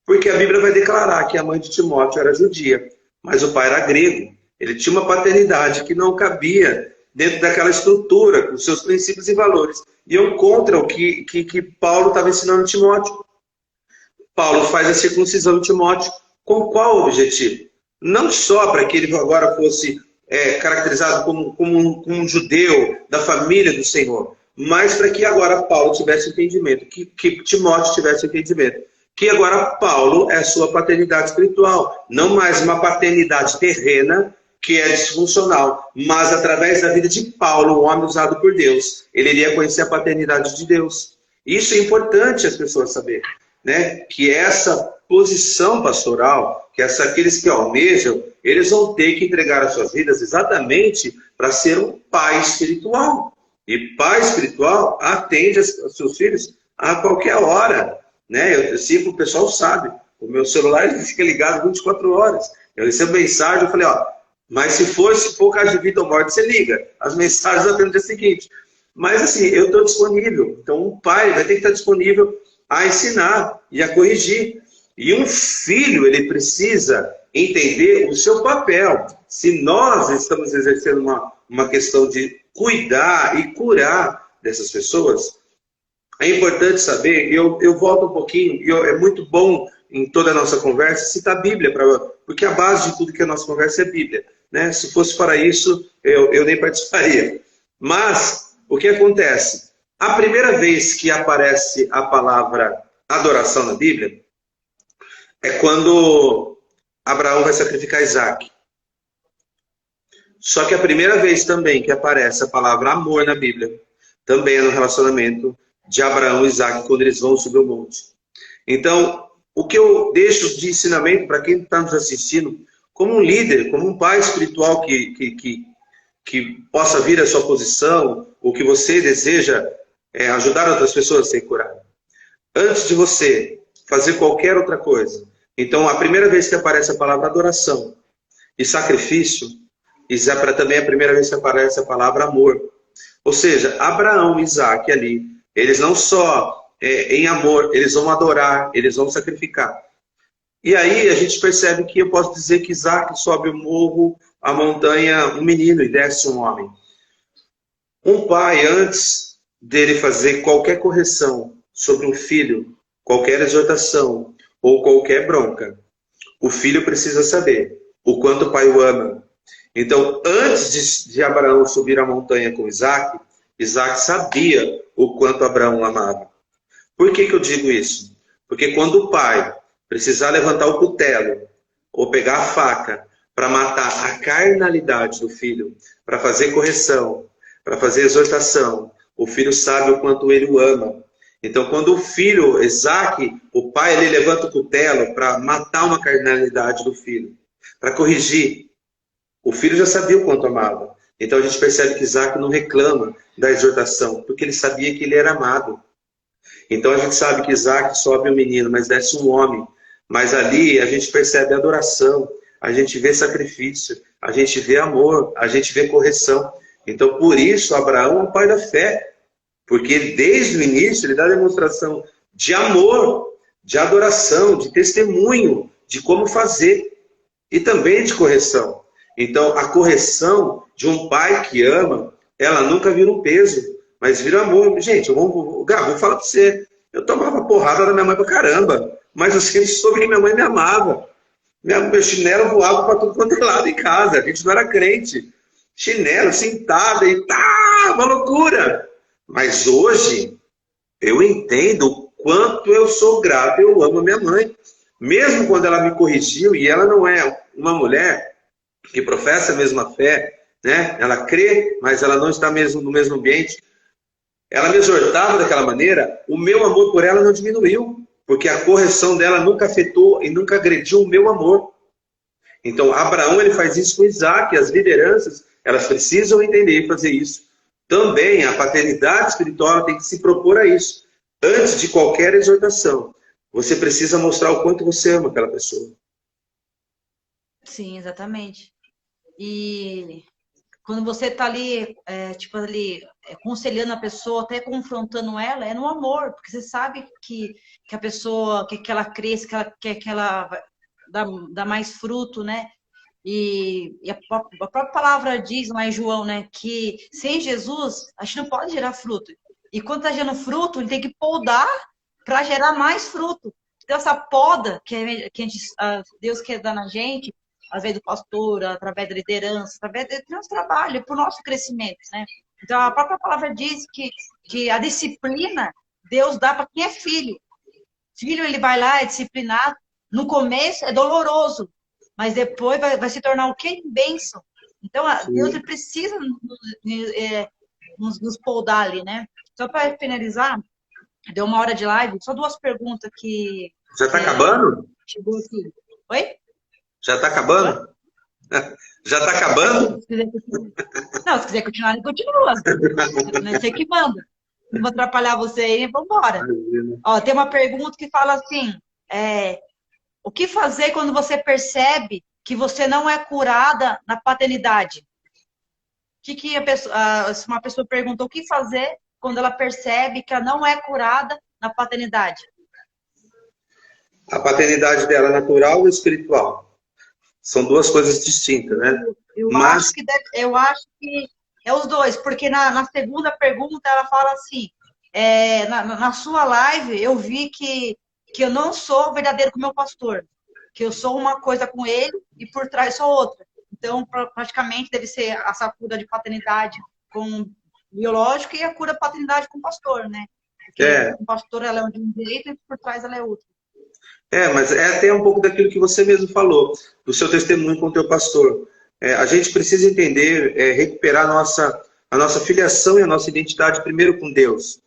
Porque a Bíblia vai declarar que a mãe de Timóteo era judia, mas o pai era grego. Ele tinha uma paternidade que não cabia dentro daquela estrutura, com seus princípios e valores. Iam contra o que Paulo estava ensinando a Timóteo. Paulo faz a circuncisão de Timóteo com qual objetivo? Não só para que ele agora fosse caracterizado como um judeu da família do Senhor, mas para que agora Paulo tivesse entendimento, que Timóteo tivesse entendimento, que agora Paulo é a sua paternidade espiritual, não mais uma paternidade terrena, que é disfuncional, mas através da vida de Paulo, o homem usado por Deus, ele iria conhecer a paternidade de Deus. Isso é importante as pessoas saberem, né? Que essa posição pastoral, que aqueles que almejam, eles vão ter que entregar as suas vidas exatamente para ser um pai espiritual. E pai espiritual atende aos seus filhos a qualquer hora, né? Eu sigo, o pessoal sabe, o meu celular ele fica ligado 24 horas. Eu recebo mensagem, eu falei, mas se for caso de vida ou morte, você liga. As mensagens até no dia seguinte. Mas assim, eu estou disponível. Então um pai vai ter que estar disponível a ensinar e a corrigir. E um filho, ele precisa entender o seu papel. Se nós estamos exercendo uma questão de cuidar e curar dessas pessoas, é importante saber, eu volto um pouquinho, é muito bom em toda a nossa conversa citar a Bíblia, porque a base de tudo que a nossa conversa é a Bíblia. Né? Se fosse para isso, eu nem participaria. Mas, o que acontece? A primeira vez que aparece a palavra adoração na Bíblia é quando Abraão vai sacrificar Isaac. Só que a primeira vez também que aparece a palavra amor na Bíblia, também é no relacionamento de Abraão e Isaac, quando eles vão subir o monte. Então, o que eu deixo de ensinamento para quem está nos assistindo, como um líder, como um pai espiritual que possa vir à sua posição, ou que você deseja ajudar outras pessoas a serem curadas. Antes de você fazer qualquer outra coisa, então a primeira vez que aparece a palavra adoração e sacrifício, também é a primeira vez que aparece a palavra amor. Ou seja, Abraão e Isaac ali, eles não só em amor, eles vão adorar, eles vão sacrificar. E aí a gente percebe que eu posso dizer que Isaac sobe o morro, a montanha, um menino, e desce um homem. Um pai, antes dele fazer qualquer correção sobre um filho, qualquer exortação ou qualquer bronca, o filho precisa saber o quanto o pai o ama. Então, antes de Abraão subir a montanha com Isaac, Isaac sabia o quanto Abraão o amava. Por que eu digo isso? Porque quando o pai precisar levantar o cutelo ou pegar a faca para matar a carnalidade do filho, para fazer correção, para fazer exortação, o filho sabe o quanto ele o ama. Então, quando o filho, Isaac, o pai, ele levanta o cutelo para matar uma carnalidade do filho, para corrigir, o filho já sabia o quanto amava. Então a gente percebe que Isaac não reclama da exortação, porque ele sabia que ele era amado. Então a gente sabe que Isaac sobe um menino, mas desce um homem. Mas ali a gente percebe adoração, a gente vê sacrifício, a gente vê amor, a gente vê correção. Então por isso Abraão é o pai da fé. Porque ele, desde o início ele dá demonstração de amor, de adoração, de testemunho, de como fazer. E também de correção. Então, a correção de um pai que ama, ela nunca vira um peso, mas vira amor. Gente, Gabo, vou falar pra você. Eu tomava porrada da minha mãe pra caramba, mas eu sempre soube que minha mãe me amava. Meu chinelo voava pra tudo quanto é lado em casa. A gente não era crente. Chinelo, sentada e tá, uma loucura. Mas hoje, eu entendo o quanto eu sou grato, eu amo a minha mãe. Mesmo quando ela me corrigiu, e ela não é uma mulher que professa a mesma fé, né? Ela crê, mas ela não está mesmo no mesmo ambiente. Ela me exortava daquela maneira, o meu amor por ela não diminuiu, porque a correção dela nunca afetou e nunca agrediu o meu amor. Então, Abraão ele faz isso com Isaac, as lideranças, elas precisam entender e fazer isso. Também a paternidade espiritual tem que se propor a isso. Antes de qualquer exortação, você precisa mostrar o quanto você ama aquela pessoa. Sim, exatamente. E quando você está ali, aconselhando a pessoa, até confrontando ela, é no amor, porque você sabe que a pessoa quer que ela cresça, que ela dá mais fruto, né? E a própria palavra diz lá em João, né, que sem Jesus a gente não pode gerar fruto. E quando está gerando fruto, ele tem que podar para gerar mais fruto. Então, essa poda Deus quer dar na gente, através do pastor, através da liderança, através do nosso trabalho, para o nosso crescimento, né? Então, a própria palavra diz que a disciplina Deus dá para quem é filho. Filho, ele vai lá, é disciplinado. No começo é doloroso, mas depois vai se tornar o quê? Bênção. Então, Deus ele precisa nos poldar ali, né? Só para finalizar, deu uma hora de live, só duas perguntas que... Já está acabando? Chegou aqui. Oi? Já está acabando? Já está acabando? Não, se quiser continuar, ele continua. Não sei que manda. Não vou atrapalhar você aí, vamos embora. Ó, tem uma pergunta que fala assim, o que fazer quando você percebe que você não é curada na paternidade? Uma pessoa perguntou o que fazer quando ela percebe que ela não é curada na paternidade? A paternidade dela é natural ou espiritual? São duas coisas distintas, né? Eu acho que é os dois, porque na segunda pergunta ela fala assim, na sua live eu vi que eu não sou verdadeiro com o meu pastor, que eu sou uma coisa com ele e por trás sou outra. Então, praticamente deve ser essa cura de paternidade com biológico e a cura de paternidade com o pastor, né? porque um pastor ela é de um jeito e por trás ela é outro. Mas é até um pouco daquilo que você mesmo falou, do seu testemunho com o teu pastor. A gente precisa entender, recuperar a nossa filiação e a nossa identidade primeiro com Deus.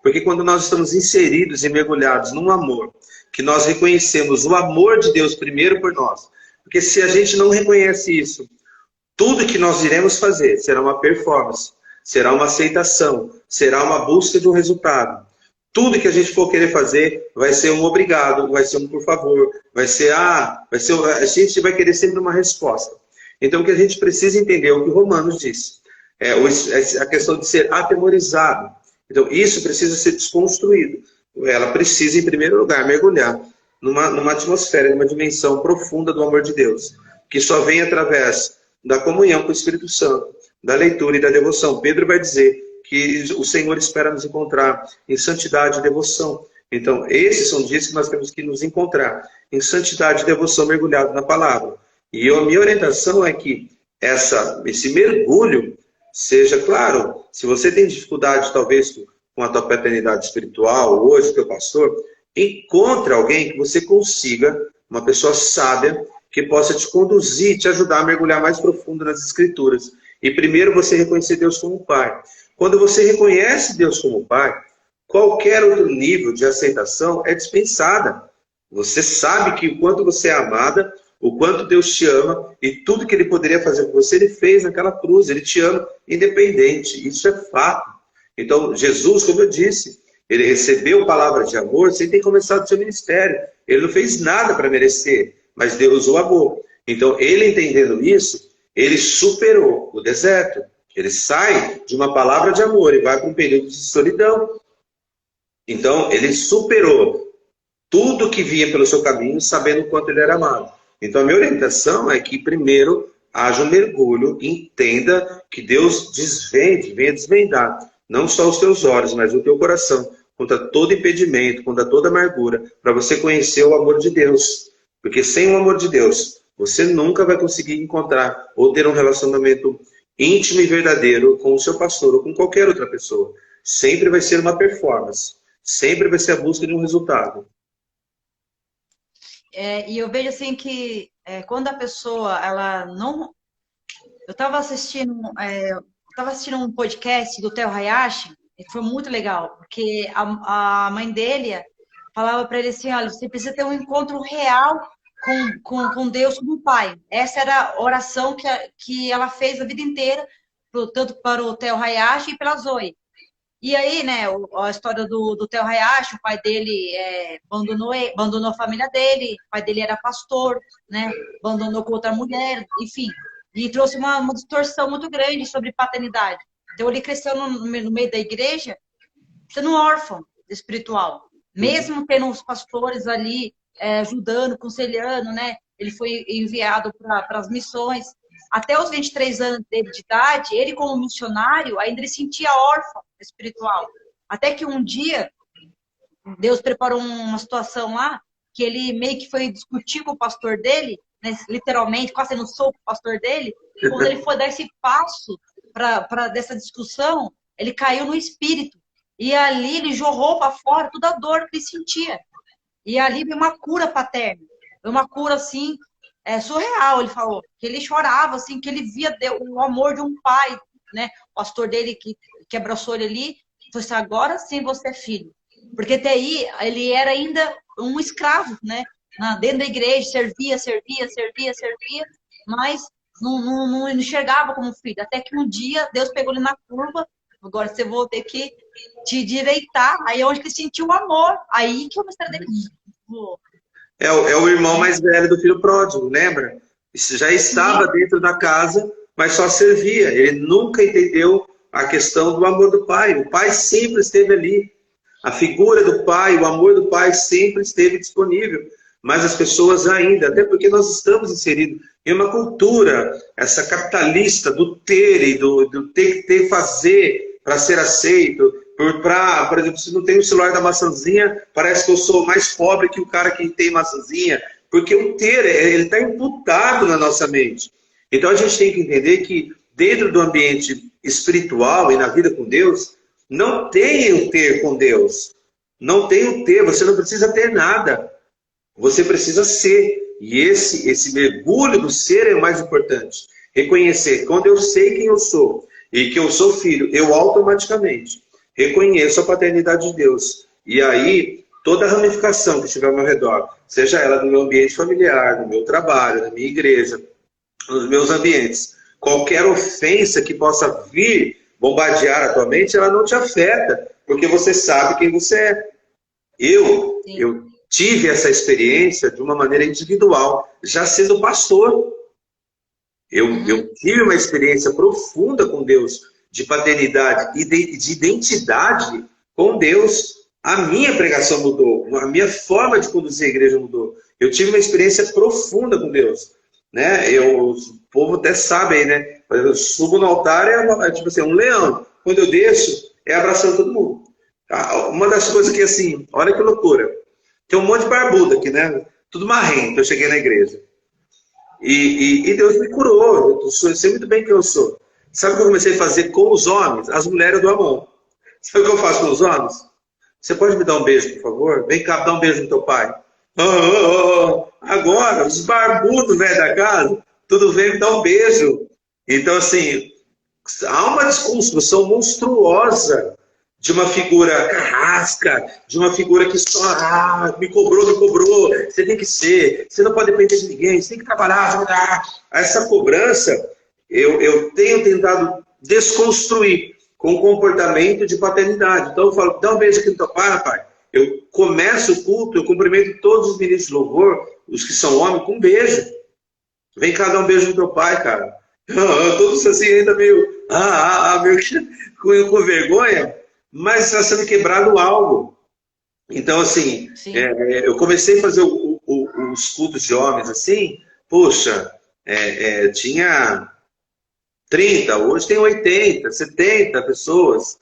Porque quando nós estamos inseridos e mergulhados num amor, que nós reconhecemos o amor de Deus primeiro por nós. Porque se a gente não reconhece isso, tudo que nós iremos fazer será uma performance, será uma aceitação, será uma busca de um resultado. Tudo que a gente for querer fazer vai ser um obrigado, vai ser um por favor, a gente vai querer sempre uma resposta. Então o que a gente precisa entender é o que Romanos diz. A questão de ser atemorizado. Então isso precisa ser desconstruído. Ela precisa, em primeiro lugar, mergulhar numa atmosfera, numa dimensão profunda do amor de Deus, que só vem através da comunhão com o Espírito Santo, da leitura e da devoção. Pedro vai dizer que o Senhor espera nos encontrar em santidade e devoção. Então, esses são dias que nós temos que nos encontrar em santidade e devoção, mergulhado na palavra. E a minha orientação é que esse mergulho seja, claro, se você tem dificuldade, talvez, com a tua paternidade espiritual, hoje, teu pastor, encontre alguém que você consiga, uma pessoa sábia, que possa te conduzir, te ajudar a mergulhar mais profundo nas Escrituras. E primeiro você reconhecer Deus como Pai. Quando você reconhece Deus como Pai, qualquer outro nível de aceitação é dispensada. Você sabe que o quanto você é amada, o quanto Deus te ama, e tudo que Ele poderia fazer por você, Ele fez naquela cruz. Ele te ama independente. Isso é fato. Então, Jesus, como eu disse, Ele recebeu palavras de amor sem ter começado o seu ministério. Ele não fez nada para merecer, mas Deus o amou. Então, Ele entendendo isso, Ele superou o deserto. Ele sai de uma palavra de amor e vai para um período de solidão. Então, ele superou tudo que vinha pelo seu caminho, sabendo o quanto ele era amado. Então, a minha orientação é que, primeiro, haja um mergulho, entenda que Deus venha desvendar, não só os teus olhos, mas o teu coração, contra todo impedimento, contra toda amargura, para você conhecer o amor de Deus. Porque sem o amor de Deus, você nunca vai conseguir encontrar ou ter um relacionamento íntimo e verdadeiro com o seu pastor ou com qualquer outra pessoa. Sempre vai ser uma performance. Sempre vai ser a busca de um resultado. E eu vejo assim que quando a pessoa, ela não... Eu estava assistindo um podcast do Theo Hayashi, e foi muito legal, porque a mãe dele falava para ele assim, olha, você precisa ter um encontro real com Deus como Pai. Essa era a oração que ela fez a vida inteira, tanto para o Theo Hayashi e pela Zoe. E aí, né, a história do Theo Hayashi, o pai dele abandonou a família dele, o pai dele era pastor, né, abandonou com outra mulher, enfim, e trouxe uma distorção muito grande sobre paternidade. Então ele cresceu no meio da igreja, sendo órfão espiritual, mesmo tendo os pastores ali ajudando, aconselhando, né? Ele foi enviado para as missões. Até os 23 anos dele de idade, ele como missionário, ainda ele sentia órfão espiritual. Até que um dia, Deus preparou uma situação lá, que ele meio que foi discutir com o pastor dele, né, literalmente, quase no soco o pastor dele. E quando ele foi dar esse passo para dessa discussão, ele caiu no espírito. E ali ele jorrou para fora toda a dor que ele sentia. E ali veio uma cura paterna. Uma cura, assim, surreal, ele falou. Que ele chorava, assim, que ele via o amor de um pai, né? O pastor dele que abraçou ele ali, falou assim, agora sim você é filho. Porque até aí, ele era ainda um escravo, né? Dentro da igreja, servia, mas não enxergava como filho. Até que um dia, Deus pegou ele na curva, agora você vai ter que te direitar. Aí é onde que sentiu o amor. Aí que eu mostrei dele. É o irmão mais velho do filho pródigo, lembra? Isso já estava dentro da casa, mas só servia. Ele nunca entendeu a questão do amor do pai. O pai sempre esteve ali. A figura do pai, o amor do pai sempre esteve disponível. Mas as pessoas ainda, até porque nós estamos inseridos em uma cultura, essa capitalista do ter e do ter que fazer para ser aceito. Por exemplo, se não tem o celular da maçãzinha, parece que eu sou mais pobre que o cara que tem maçãzinha. Porque o ter, ele está imputado na nossa mente. Então a gente tem que entender que dentro do ambiente espiritual e na vida com Deus, não tem o ter com Deus. Não tem o ter, você não precisa ter nada. Você precisa ser. E esse mergulho do ser é o mais importante. Reconhecer. Quando eu sei quem eu sou e que eu sou filho, eu automaticamente reconheço a paternidade de Deus. E aí, toda a ramificação que estiver ao meu redor, seja ela no meu ambiente familiar, no meu trabalho, na minha igreja, nos meus ambientes, qualquer ofensa que possa vir bombardear a tua mente, ela não te afeta, porque você sabe quem você é. Sim. Eu tive essa experiência de uma maneira individual, já sendo pastor. Eu tive uma experiência profunda com Deus, de paternidade e de identidade com Deus. A minha pregação mudou, a minha forma de conduzir a igreja mudou. Eu tive uma experiência profunda com Deus. Né? O povo até sabe aí, né? Eu subo no altar, é tipo assim, um leão. Quando eu desço, é abraçando todo mundo. Uma das coisas que, assim, olha que loucura. Tem um monte de barbudo aqui, né? Tudo marrento, eu cheguei na igreja. E Deus me curou. Eu sei muito bem quem eu sou. Sabe o que eu comecei a fazer com os homens? As mulheres eu dou a mão. Sabe o que eu faço com os homens? Você pode me dar um beijo, por favor? Vem cá, dá um beijo no teu pai. Agora, os barbudos, velho, da casa, tudo vem me dar um beijo. Então, assim, há uma desconstrução monstruosa de uma figura carrasca, de uma figura que só, me cobrou, você tem que ser, você não pode depender de ninguém, você tem que trabalhar. Essa cobrança, eu tenho tentado desconstruir com o comportamento de paternidade. Então eu falo, dá um beijo aqui no teu pai, rapaz. Eu começo o culto, eu cumprimento todos os ministros de louvor, os que são homens, com um beijo. Vem cá dar um beijo no teu pai, cara. Todos assim ainda meio com vergonha, mas está sendo quebrado algo. Então, assim, eu comecei a fazer os cultos de homens assim, poxa, tinha 30, hoje tem 80, 70 pessoas,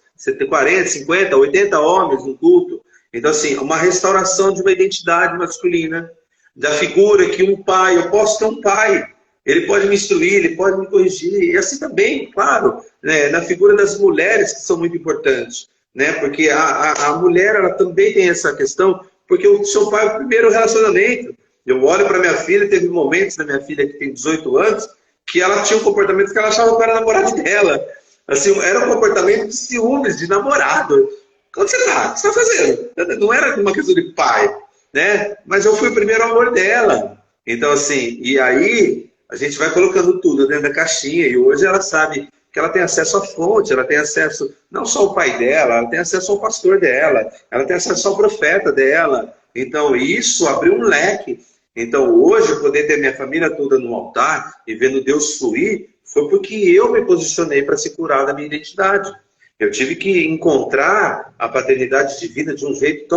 40, 50, 80 homens no culto. Então, assim, uma restauração de uma identidade masculina, da figura que um pai, eu posso ter um pai, ele pode me instruir, ele pode me corrigir, e assim também, claro, né, na figura das mulheres, que são muito importantes, né, porque a mulher, ela também tem essa questão, porque o seu pai é o primeiro relacionamento. Eu olho para minha filha, teve momentos da minha filha que tem 18 anos, que ela tinha um comportamento que ela achava que eu era namorado dela. Assim, era um comportamento de ciúmes, de namorado. Onde você está? O que você está fazendo? Não era uma questão de pai, né? Mas eu fui o primeiro amor dela. Então, assim, e aí a gente vai colocando tudo dentro da caixinha, e hoje ela sabe que ela tem acesso à fonte, ela tem acesso não só ao pai dela, ela tem acesso ao pastor dela, ela tem acesso ao profeta dela. Então, isso abriu um leque. Então, hoje, eu poder ter minha família toda no altar e vendo Deus fluir, foi porque eu me posicionei para se curar da minha identidade. Eu tive que encontrar a paternidade divina de um jeito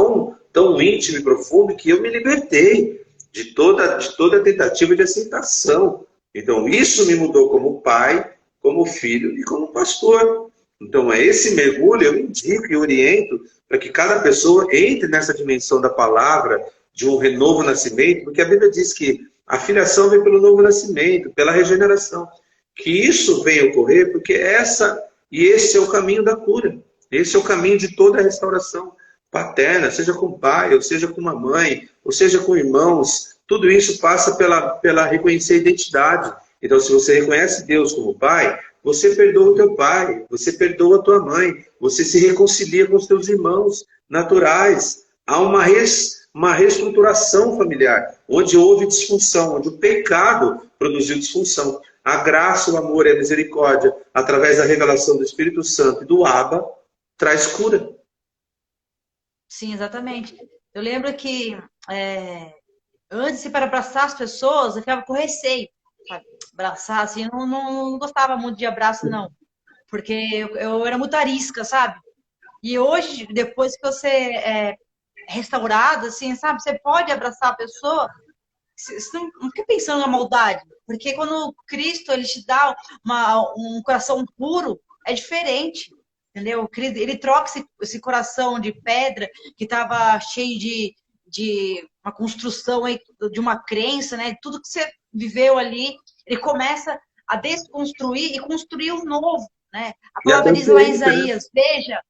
tão íntimo e profundo que eu me libertei de toda a tentativa de aceitação. Então, isso me mudou como pai, como filho e como pastor. Então, esse mergulho eu indico e oriento para que cada pessoa entre nessa dimensão da palavra, de um novo nascimento, porque a Bíblia diz que a filiação vem pelo novo nascimento, pela regeneração. Que isso venha ocorrer, porque esse é o caminho da cura. Esse é o caminho de toda a restauração paterna, seja com o pai, ou seja com uma mãe, ou seja com irmãos. Tudo isso passa pela reconhecer a identidade. Então, se você reconhece Deus como pai, você perdoa o teu pai, você perdoa a tua mãe, você se reconcilia com os teus irmãos naturais. Há uma reestruturação familiar, onde houve disfunção, onde o pecado produziu disfunção. A graça, o amor e a misericórdia, através da revelação do Espírito Santo e do Abba, traz cura. Sim, exatamente. Eu lembro que antes, para abraçar as pessoas, eu ficava com receio, sabe? Abraçar, assim, eu não gostava muito de abraço, não. Porque eu era muito arisca, sabe? E hoje, depois que você é restaurado, assim, sabe? Você pode abraçar a pessoa, você não fica pensando na maldade. Porque quando Cristo, ele te dá um coração puro, é diferente. Entendeu? Ele troca esse coração de pedra que estava cheio de uma construção aí, de uma crença, né? Tudo que você viveu ali, ele começa a desconstruir e construir um novo, né? A palavra diz lá em Isaías, veja,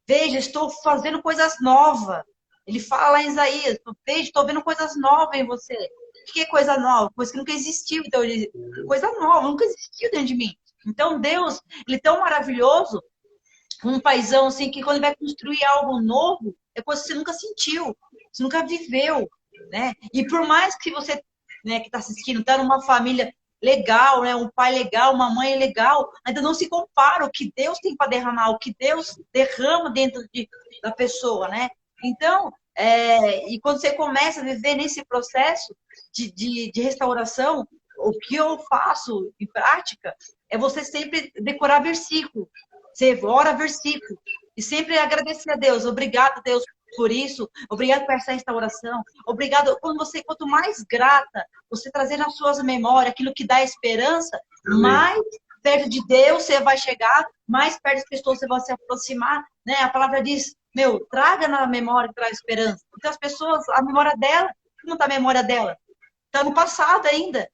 Veja, estou fazendo coisas novas. Ele fala em Isaías, veja, estou vendo coisas novas em você. O que é coisa nova? Coisa que nunca existiu. Então, coisa nova, nunca existiu dentro de mim. Então, Deus, ele é tão maravilhoso, um paizão assim, que quando ele vai construir algo novo, é coisa que você nunca sentiu, você nunca viveu, né? E por mais que você, né, que está assistindo, está numa família legal, né, um pai legal, uma mãe legal, ainda não se compara o que Deus tem para derramar, o que Deus derrama dentro da pessoa, né? Então, e quando você começa a viver nesse processo de restauração, o que eu faço em prática é você sempre decorar versículo. Você ora versículo. E sempre agradecer a Deus. Obrigado, Deus, por isso. Obrigado por essa restauração. Obrigado. Quanto mais grata você trazer nas suas memórias aquilo que dá esperança, Amém. mais perto de Deus você vai chegar, mais perto das pessoas você vai se aproximar. Né? A palavra diz, traga na memória que traz esperança. Então as pessoas, a memória dela, como está a memória dela? Está no passado ainda.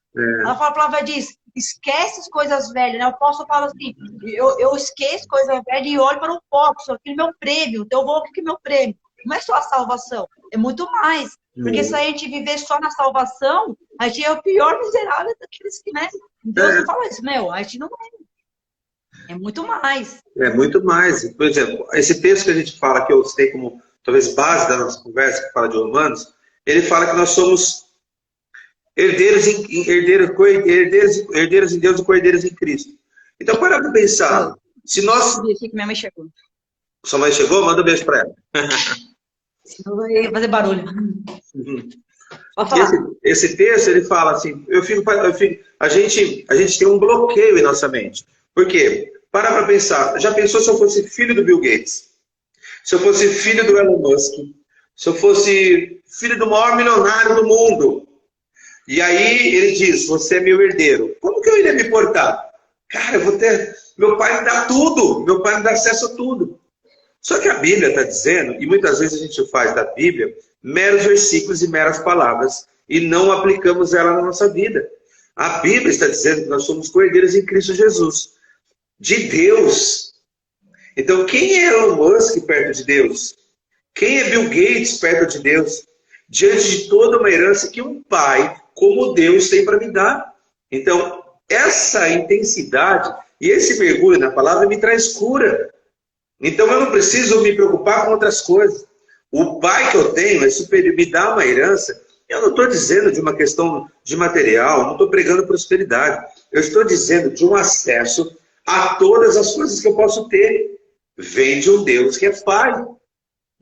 A palavra diz, esquece as coisas velhas, né? O apóstolo fala assim, eu esqueço coisas velhas e olho para o pó, só que meu prêmio, então eu vou aqui meu prêmio. Não é só a salvação, é muito mais. Porque se a gente viver só na salvação, a gente é o pior miserável daqueles que, né? Deus não fala isso, a gente não é muito mais. É muito mais. Por exemplo, esse texto que a gente fala, que eu citei como talvez base da nossa conversa, que fala de Romanos, ele fala que nós somos herdeiros em Deus e co-herdeiros em Cristo. Então, para pensar, se nós... Minha mãe chegou. Sua mãe chegou? Manda um beijo para ela. Senão vai fazer barulho. Pode falar. Esse texto, ele fala assim, a gente tem um bloqueio em nossa mente. Por quê? Para pensar, já pensou se eu fosse filho do Bill Gates? Se eu fosse filho do Elon Musk? Se eu fosse filho do maior milionário do mundo? E aí ele diz, você é meu herdeiro. Como que eu iria me portar? Cara, meu pai me dá tudo, meu pai me dá acesso a tudo. Só que a Bíblia está dizendo, e muitas vezes a gente faz da Bíblia meros versículos e meras palavras, e não aplicamos ela na nossa vida. A Bíblia está dizendo que nós somos co-herdeiros em Cristo Jesus, de Deus. Então, quem é Elon Musk perto de Deus? Quem é Bill Gates perto de Deus? Diante de toda uma herança que um pai, como Deus, tem para me dar. Então, essa intensidade e esse mergulho na palavra me traz cura. Então, eu não preciso me preocupar com outras coisas. O pai que eu tenho é superior, me dá uma herança. Eu não estou dizendo de uma questão de material, não estou pregando prosperidade. Eu estou dizendo de um acesso a todas as coisas que eu posso ter. Vem de um Deus que é pai.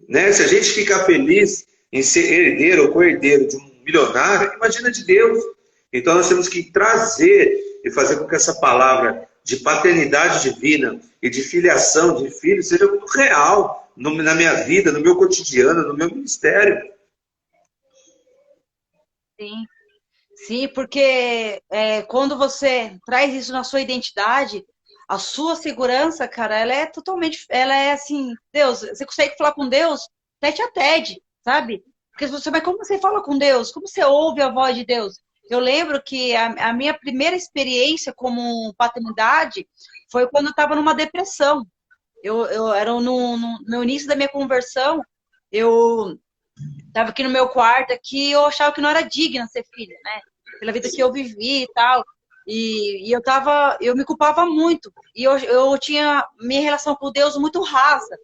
Né? Se a gente ficar feliz em ser herdeiro ou co-herdeiro de um milionário, imagina de Deus. Então nós temos que trazer e fazer com que essa palavra de paternidade divina e de filiação de filho seja muito real na minha vida, no meu cotidiano, no meu ministério. Sim, sim, porque quando você traz isso na sua identidade, a sua segurança, cara, ela é assim, Deus, você consegue falar com Deus tete a tete, sabe? Porque mas como você fala com Deus? Como você ouve a voz de Deus? Eu lembro que a minha primeira experiência como paternidade foi quando eu estava numa depressão. Eu era no início da minha conversão, eu estava aqui no meu quarto, aqui, eu achava que não era digna ser filha, né? Pela vida que eu vivi e tal. E eu me culpava muito. E eu tinha minha relação com Deus muito rasa,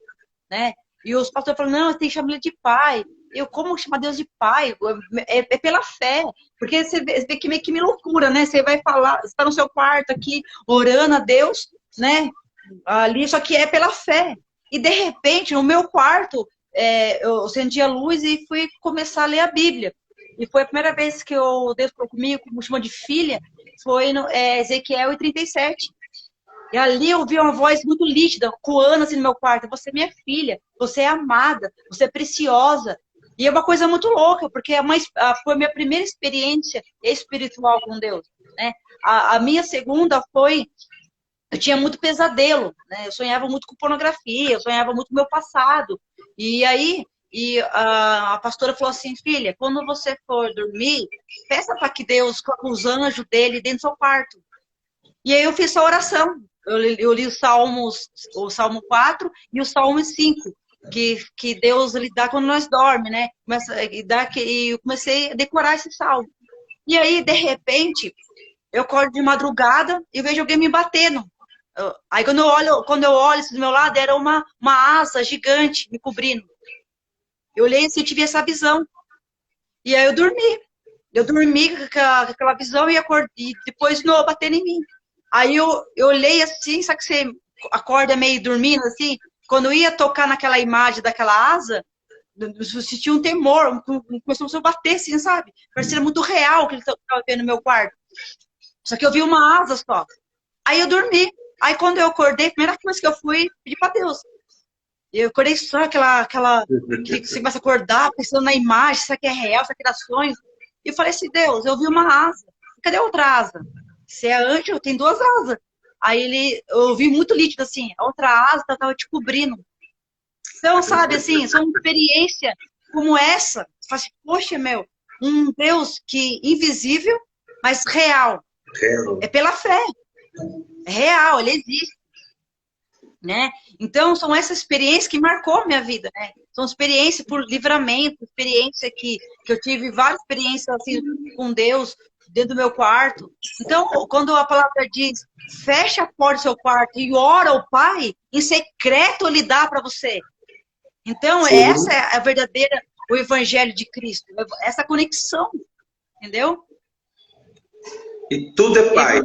né? E os pastores falaram, não, tem que chamar ele de pai. Como chamar Deus de pai? É pela fé. Porque você vê que me loucura, né? Você vai falar, você está no seu quarto aqui, orando a Deus, né? Ali, só que é pela fé. E de repente, no meu quarto, eu acendi a luz e fui começar a ler a Bíblia. E foi a primeira vez que Deus falou comigo, me chamou de filha, foi no Ezequiel 37. E ali eu vi uma voz muito nítida, coando assim no meu quarto. Você é minha filha, você é amada, você é preciosa. E é uma coisa muito louca, porque foi a minha primeira experiência espiritual com Deus. Né? A minha segunda foi... Eu tinha muito pesadelo, né? Eu sonhava muito com pornografia, eu sonhava muito com o meu passado. E aí, a pastora falou assim, filha, quando você for dormir, peça para que Deus coloque os anjos dele dentro do seu quarto. E aí eu fiz essa oração. eu li os Salmos, o Salmo 4 e o Salmo 5, que Deus ele dá quando nós dormimos, né? E eu comecei a decorar esse salmo. E aí, de repente, eu acordo de madrugada e vejo alguém me batendo. Aí quando eu olho assim do meu lado, era uma asa gigante me cobrindo. Eu olhei assim, tive essa visão. E aí eu dormi. Eu dormi com aquela visão e acordei, depois não batendo em mim. Aí eu olhei assim, sabe que você acorda meio dormindo assim? Quando eu ia tocar naquela imagem daquela asa, eu senti um temor, começou a bater assim, sabe? Parecia muito real que ele estava vendo no meu quarto. Só que eu vi uma asa só. Aí eu dormi. Aí quando eu acordei, a primeira coisa que eu fui pedir para Deus. Eu acordei só que você começa a acordar pensando na imagem, se aqui é real, se aqui é sonho. E eu falei assim, Deus, eu vi uma asa. Cadê a outra asa? Se é anjo, tem duas asas. Aí eu vi muito líquido assim, a outra asa estava te cobrindo. Então, sabe, assim, são experiências como essa. Você fala assim, poxa, meu, um Deus que invisível, mas real. É pela fé. É real, ele existe. Né? Então, são essas experiências que marcou minha vida, né? São experiências por livramento, experiência que eu tive várias experiências assim, com Deus dentro do meu quarto. Então, quando a palavra diz, fecha a porta do seu quarto e ora ao Pai, em secreto Ele dá para você. Então, Sim. essa é a verdadeira, o Evangelho de Cristo, essa conexão, entendeu? E tudo é Pai.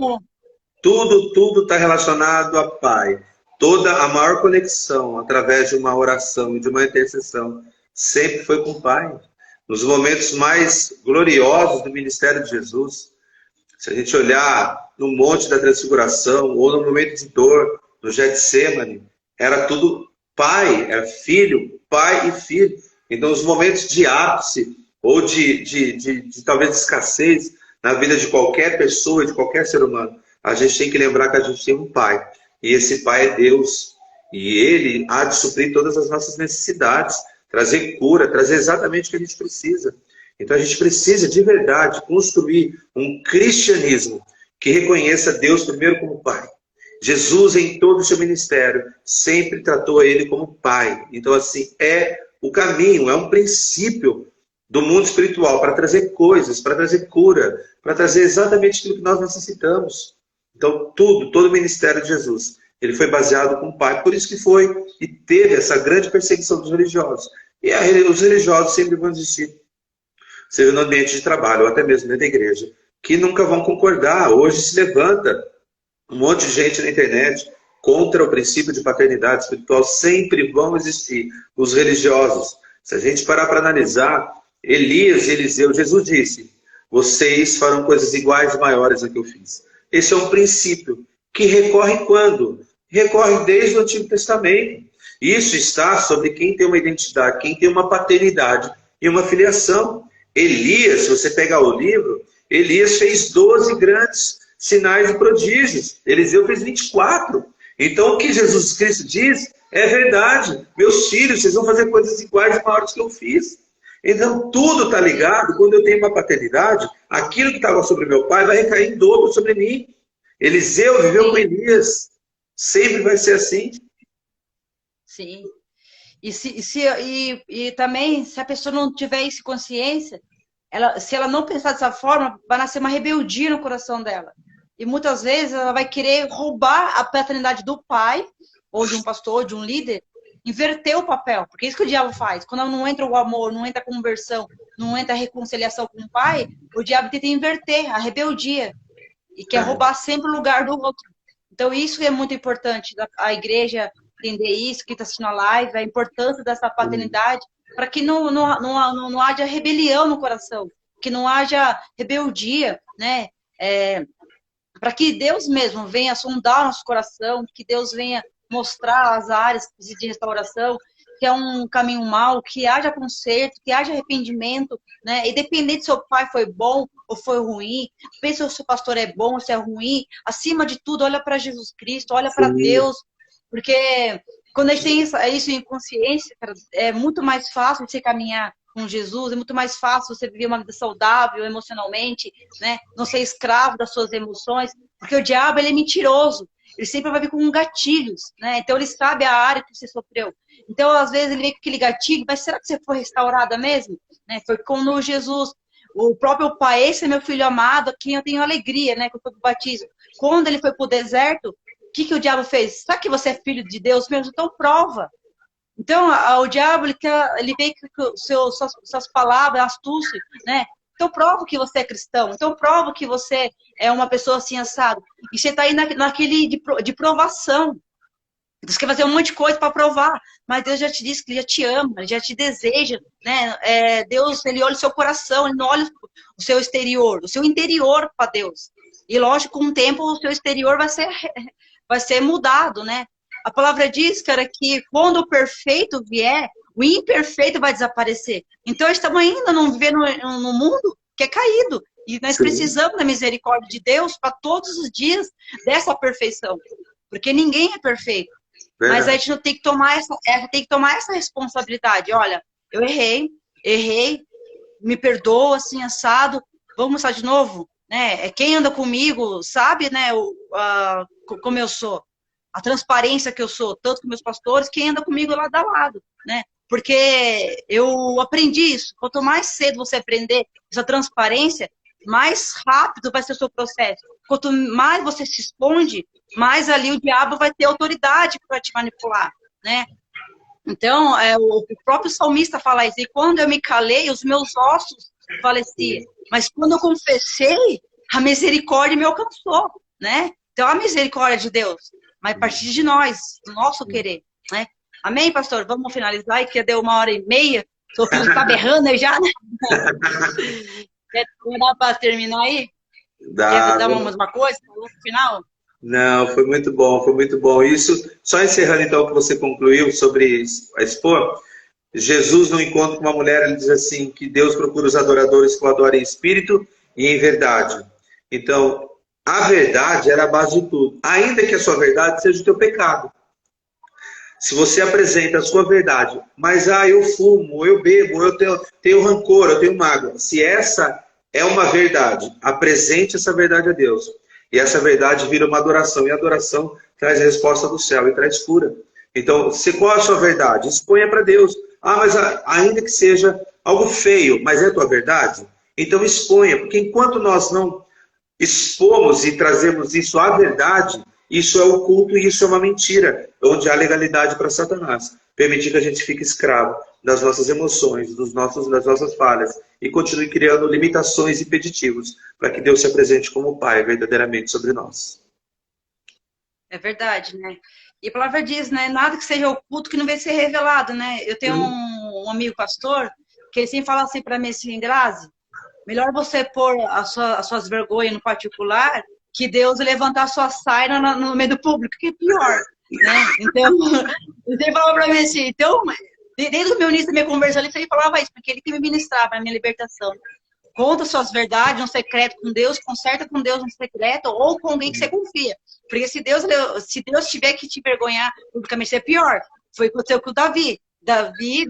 Tudo está relacionado a Pai. Toda a maior conexão através de uma oração e de uma intercessão sempre foi com o Pai. Nos momentos mais gloriosos do ministério de Jesus, se a gente olhar no Monte da Transfiguração ou no momento de dor, no Getsêmani, era tudo Pai, era filho, Pai e filho. Então, os momentos de ápice ou de talvez escassez na vida de qualquer pessoa, de qualquer ser humano, a gente tem que lembrar que a gente tem um Pai. E esse Pai é Deus. E Ele há de suprir todas as nossas necessidades, trazer cura, trazer exatamente o que a gente precisa. Então a gente precisa, de verdade, construir um cristianismo que reconheça Deus primeiro como Pai. Jesus, em todo o seu ministério, sempre tratou Ele como Pai. Então, assim, é o caminho, é um princípio do mundo espiritual para trazer coisas, para trazer cura, para trazer exatamente aquilo que nós necessitamos. Então, todo o ministério de Jesus, ele foi baseado com o Pai. Por isso que foi e teve essa grande perseguição dos religiosos. E os religiosos sempre vão existir, seja no ambiente de trabalho ou até mesmo dentro da igreja, que nunca vão concordar. Hoje se levanta um monte de gente na internet contra o princípio de paternidade espiritual. Sempre vão existir os religiosos. Se a gente parar para analisar, Elias e Eliseu, Jesus disse, vocês farão coisas iguais e maiores a que eu fiz. Esse é um princípio que recorre quando? Recorre desde o Antigo Testamento. Isso está sobre quem tem uma identidade, quem tem uma paternidade e uma filiação. Elias, se você pegar o livro, Elias fez 12 grandes sinais e prodígios. Eliseu fez 24. Então o que Jesus Cristo diz é verdade. Meus filhos, vocês vão fazer coisas iguais e maiores que eu fiz. Então tudo está ligado. Quando eu tenho uma paternidade, aquilo que estava sobre meu pai vai recair em dobro sobre mim. Eliseu viveu com Elias. Sempre vai ser assim. Sim. E também, se a pessoa não tiver essa consciência, se ela não pensar dessa forma, vai nascer uma rebeldia no coração dela. E muitas vezes ela vai querer roubar a paternidade do pai, ou de um pastor, ou de um líder, inverter o papel. Porque é isso que o diabo faz. Quando não entra o amor, não entra a conversão, não entra a reconciliação com o pai, o diabo tenta inverter a rebeldia. E quer roubar sempre o lugar do outro. Então isso é muito importante, a igreja entender isso, que está assistindo a live, a importância dessa paternidade, para que não haja rebelião no coração, que não haja rebeldia, né? Para que Deus mesmo venha sondar nosso coração, que Deus venha mostrar as áreas de restauração, que é um caminho mau, que haja conserto, que haja arrependimento, né? Independente se o pai foi bom ou foi ruim, pensa se o pastor é bom ou se é ruim, acima de tudo, olha para Jesus Cristo, olha para Deus, porque quando a gente tem isso em consciência, cara, é muito mais fácil você caminhar com Jesus, é muito mais fácil você viver uma vida saudável emocionalmente, né? Não ser escravo das suas emoções, porque o diabo, ele é mentiroso. ele sempre vai vir com gatilhos, né? Então ele sabe a área que você sofreu. Então, às vezes, ele vem com aquele gatilho, mas será que você foi restaurada mesmo? Né? Foi como Jesus, o próprio Pai, esse é meu filho amado, a quem eu tenho alegria, né? Que foi pro batismo. Quando ele foi pro deserto, o que o diabo fez? Sabe que você é filho de Deus mesmo? Então prova. Então, o diabo, ele vem com suas palavras, astúcia, né? Então, prova que você é cristão. Então, prova que você é uma pessoa assim, assado. E você está aí naquele de provação. Você quer fazer um monte de coisa para provar. Mas Deus já te disse que Ele já te ama, Ele já te deseja, né? Deus, Ele olha o seu coração, Ele não olha o seu exterior, o seu interior para Deus. E, lógico, com o tempo, o seu exterior vai ser mudado, né? A palavra diz, cara, que quando o perfeito vier, o imperfeito vai desaparecer. Então, estamos ainda vivendo num mundo que é caído. E nós precisamos da misericórdia de Deus para todos os dias dessa perfeição. Porque ninguém é perfeito. Mas a gente não tem que tomar essa responsabilidade. Olha, eu errei, me perdoa, assim, assado, vamos começar de novo? Né? Quem anda comigo sabe, né, como eu sou. A transparência que eu sou, tanto com meus pastores, quem anda comigo lado a lado, né? Porque eu aprendi isso. Quanto mais cedo você aprender essa transparência, mais rápido vai ser o seu processo. Quanto mais você se esconde, mais ali o diabo vai ter autoridade para te manipular, né? Então, o próprio salmista fala isso. E quando eu me calei, os meus ossos faleciam. Mas quando eu confessei, a misericórdia me alcançou, né? Então, a misericórdia de Deus. Mas a partir de nós, do nosso querer, né? Amém, pastor? Vamos finalizar, que já deu 1h30. Seu filho está berrando aí já, né? Quer dar para terminar aí? Quer dar uma coisa no final? Não, foi muito bom, foi muito bom. Isso, só encerrando então o que você concluiu sobre a expor, Jesus no encontro com uma mulher, ele diz assim, que Deus procura os adoradores que o adorem em espírito e em verdade. Então, a verdade era a base de tudo. Ainda que a sua verdade seja o teu pecado. Se você apresenta a sua verdade, mas eu fumo, eu bebo, eu tenho rancor, eu tenho mágoa. Se essa é uma verdade, apresente essa verdade a Deus. E essa verdade vira uma adoração. E a adoração traz a resposta do céu e traz cura. Então, qual é a sua verdade? Exponha para Deus. Mas ainda que seja algo feio, mas é a tua verdade? Então exponha, porque enquanto nós não expomos e trazemos isso à verdade, isso é oculto e isso é uma mentira, onde há legalidade para Satanás. Permitir que a gente fique escravo das nossas emoções, das nossas falhas, e continue criando limitações e impeditivos para que Deus se apresente como Pai verdadeiramente sobre nós. É verdade, né? E a palavra diz, né? Nada que seja oculto que não vai ser revelado, né? Eu tenho um amigo pastor que ele sempre fala assim para mim, assim, Grazi, melhor você pôr as suas vergonhas no particular que Deus levantar a sua saia no meio do público, que é pior, né? Então, ele falava para mim assim, então, desde o meu início da minha conversão, ele sempre falava isso, porque ele que me ministrava na minha libertação. Conta suas verdades no secreto com Deus, conserta com Deus no secreto, ou com alguém que você confia. Porque se Deus tiver que te envergonhar publicamente, é pior. Foi o que aconteceu com o Davi.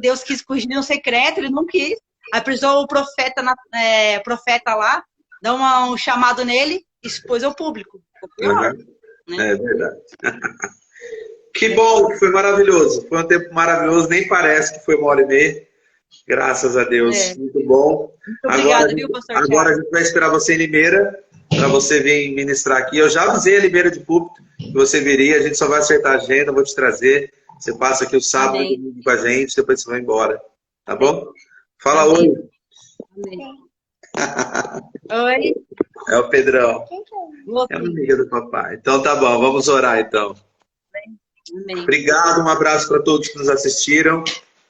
Deus quis corrigir no secreto, ele não quis. Aí precisou o profeta lá, dar um chamado nele, e expôs ao público. Pior, né? É verdade. Que bom, foi maravilhoso. Foi um tempo maravilhoso, nem parece que foi 1h30. Graças a Deus, muito bom. Muito obrigada, viu, pastor Thiago? Agora a gente vai esperar você em Limeira, para você vir ministrar aqui. Eu já avisei a Limeira de púlpito que você viria, a gente só vai acertar a agenda, vou te trazer. Você passa aqui o sábado e domingo com a gente, depois você vai embora. Tá bom? Fala oi. Oi. É o Pedrão. É uma amiga do papai. Então tá bom, vamos orar então. Amém. Obrigado, um abraço para todos que nos assistiram.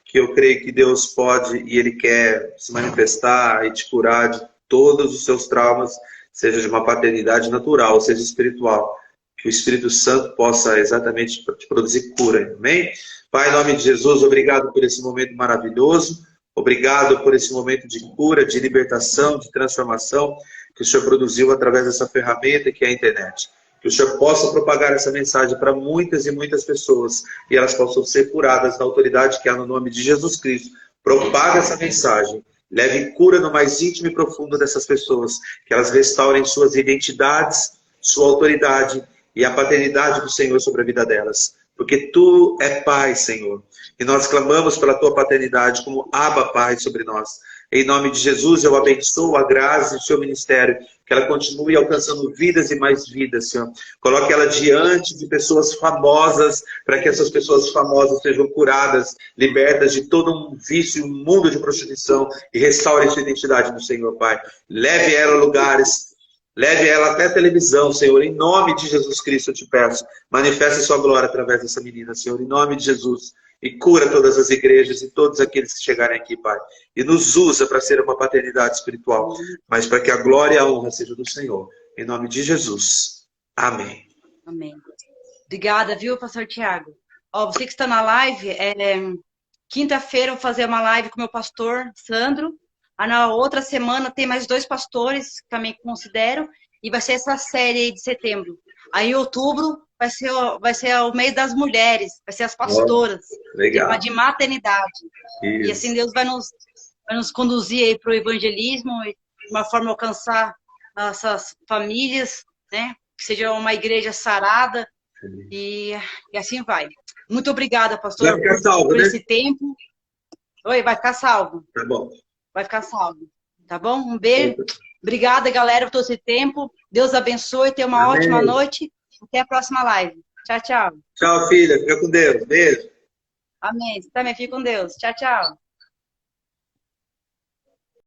Que eu creio que Deus pode e Ele quer se manifestar e te curar de todos os seus traumas, seja de uma paternidade natural, seja espiritual. Que o Espírito Santo possa exatamente te produzir cura. Amém? Pai, em nome de Jesus, obrigado por esse momento maravilhoso. Obrigado por esse momento de cura, de libertação, de transformação que o Senhor produziu através dessa ferramenta que é a internet. Que o Senhor possa propagar essa mensagem para muitas e muitas pessoas e elas possam ser curadas na autoridade que há no nome de Jesus Cristo. Propaga essa mensagem. Leve cura no mais íntimo e profundo dessas pessoas. Que elas restaurem suas identidades, sua autoridade e a paternidade do Senhor sobre a vida delas. Porque Tu é Pai, Senhor. E nós clamamos pela Tua paternidade como Abba Pai sobre nós. Em nome de Jesus, eu abençoo a Grazi e o seu ministério, que ela continue alcançando vidas e mais vidas, Senhor. Coloque ela diante de pessoas famosas, para que essas pessoas famosas sejam curadas, libertas de todo um vício, um mundo de prostituição, e restaure sua identidade no Senhor, Pai. Leve ela a lugares, leve ela até a televisão, Senhor. Em nome de Jesus Cristo, eu te peço. Manifeste sua glória através dessa menina, Senhor. Em nome de Jesus. E cura todas as igrejas e todos aqueles que chegarem aqui, Pai. E nos usa para ser uma paternidade espiritual, mas para que a glória e a honra sejam do Senhor. Em nome de Jesus. Amém. Amém. Obrigada, viu, pastor Tiago? Ó, você que está na live, quinta-feira eu vou fazer uma live com o meu pastor, Sandro. Aí na outra semana tem mais 2 pastores, que também considero, e vai ser essa série aí de setembro. Aí em outubro vai ser o mês das mulheres, vai ser as pastoras, legal. de maternidade. Isso. E assim Deus vai nos conduzir aí para o evangelismo, e de uma forma alcançar essas famílias, né? Que seja uma igreja sarada, e assim vai. Muito obrigada, pastor, vai ficar salvo, por né? esse tempo. Oi, vai ficar salvo. Tá bom. Vai ficar salvo. Tá bom? Um beijo. Obrigada, galera, por todo esse tempo. Deus abençoe. Tenha uma ótima noite. Até a próxima live. Tchau, tchau. Tchau, filha. Fica com Deus. Beijo. Amém. Você também fica com Deus. Tchau, tchau.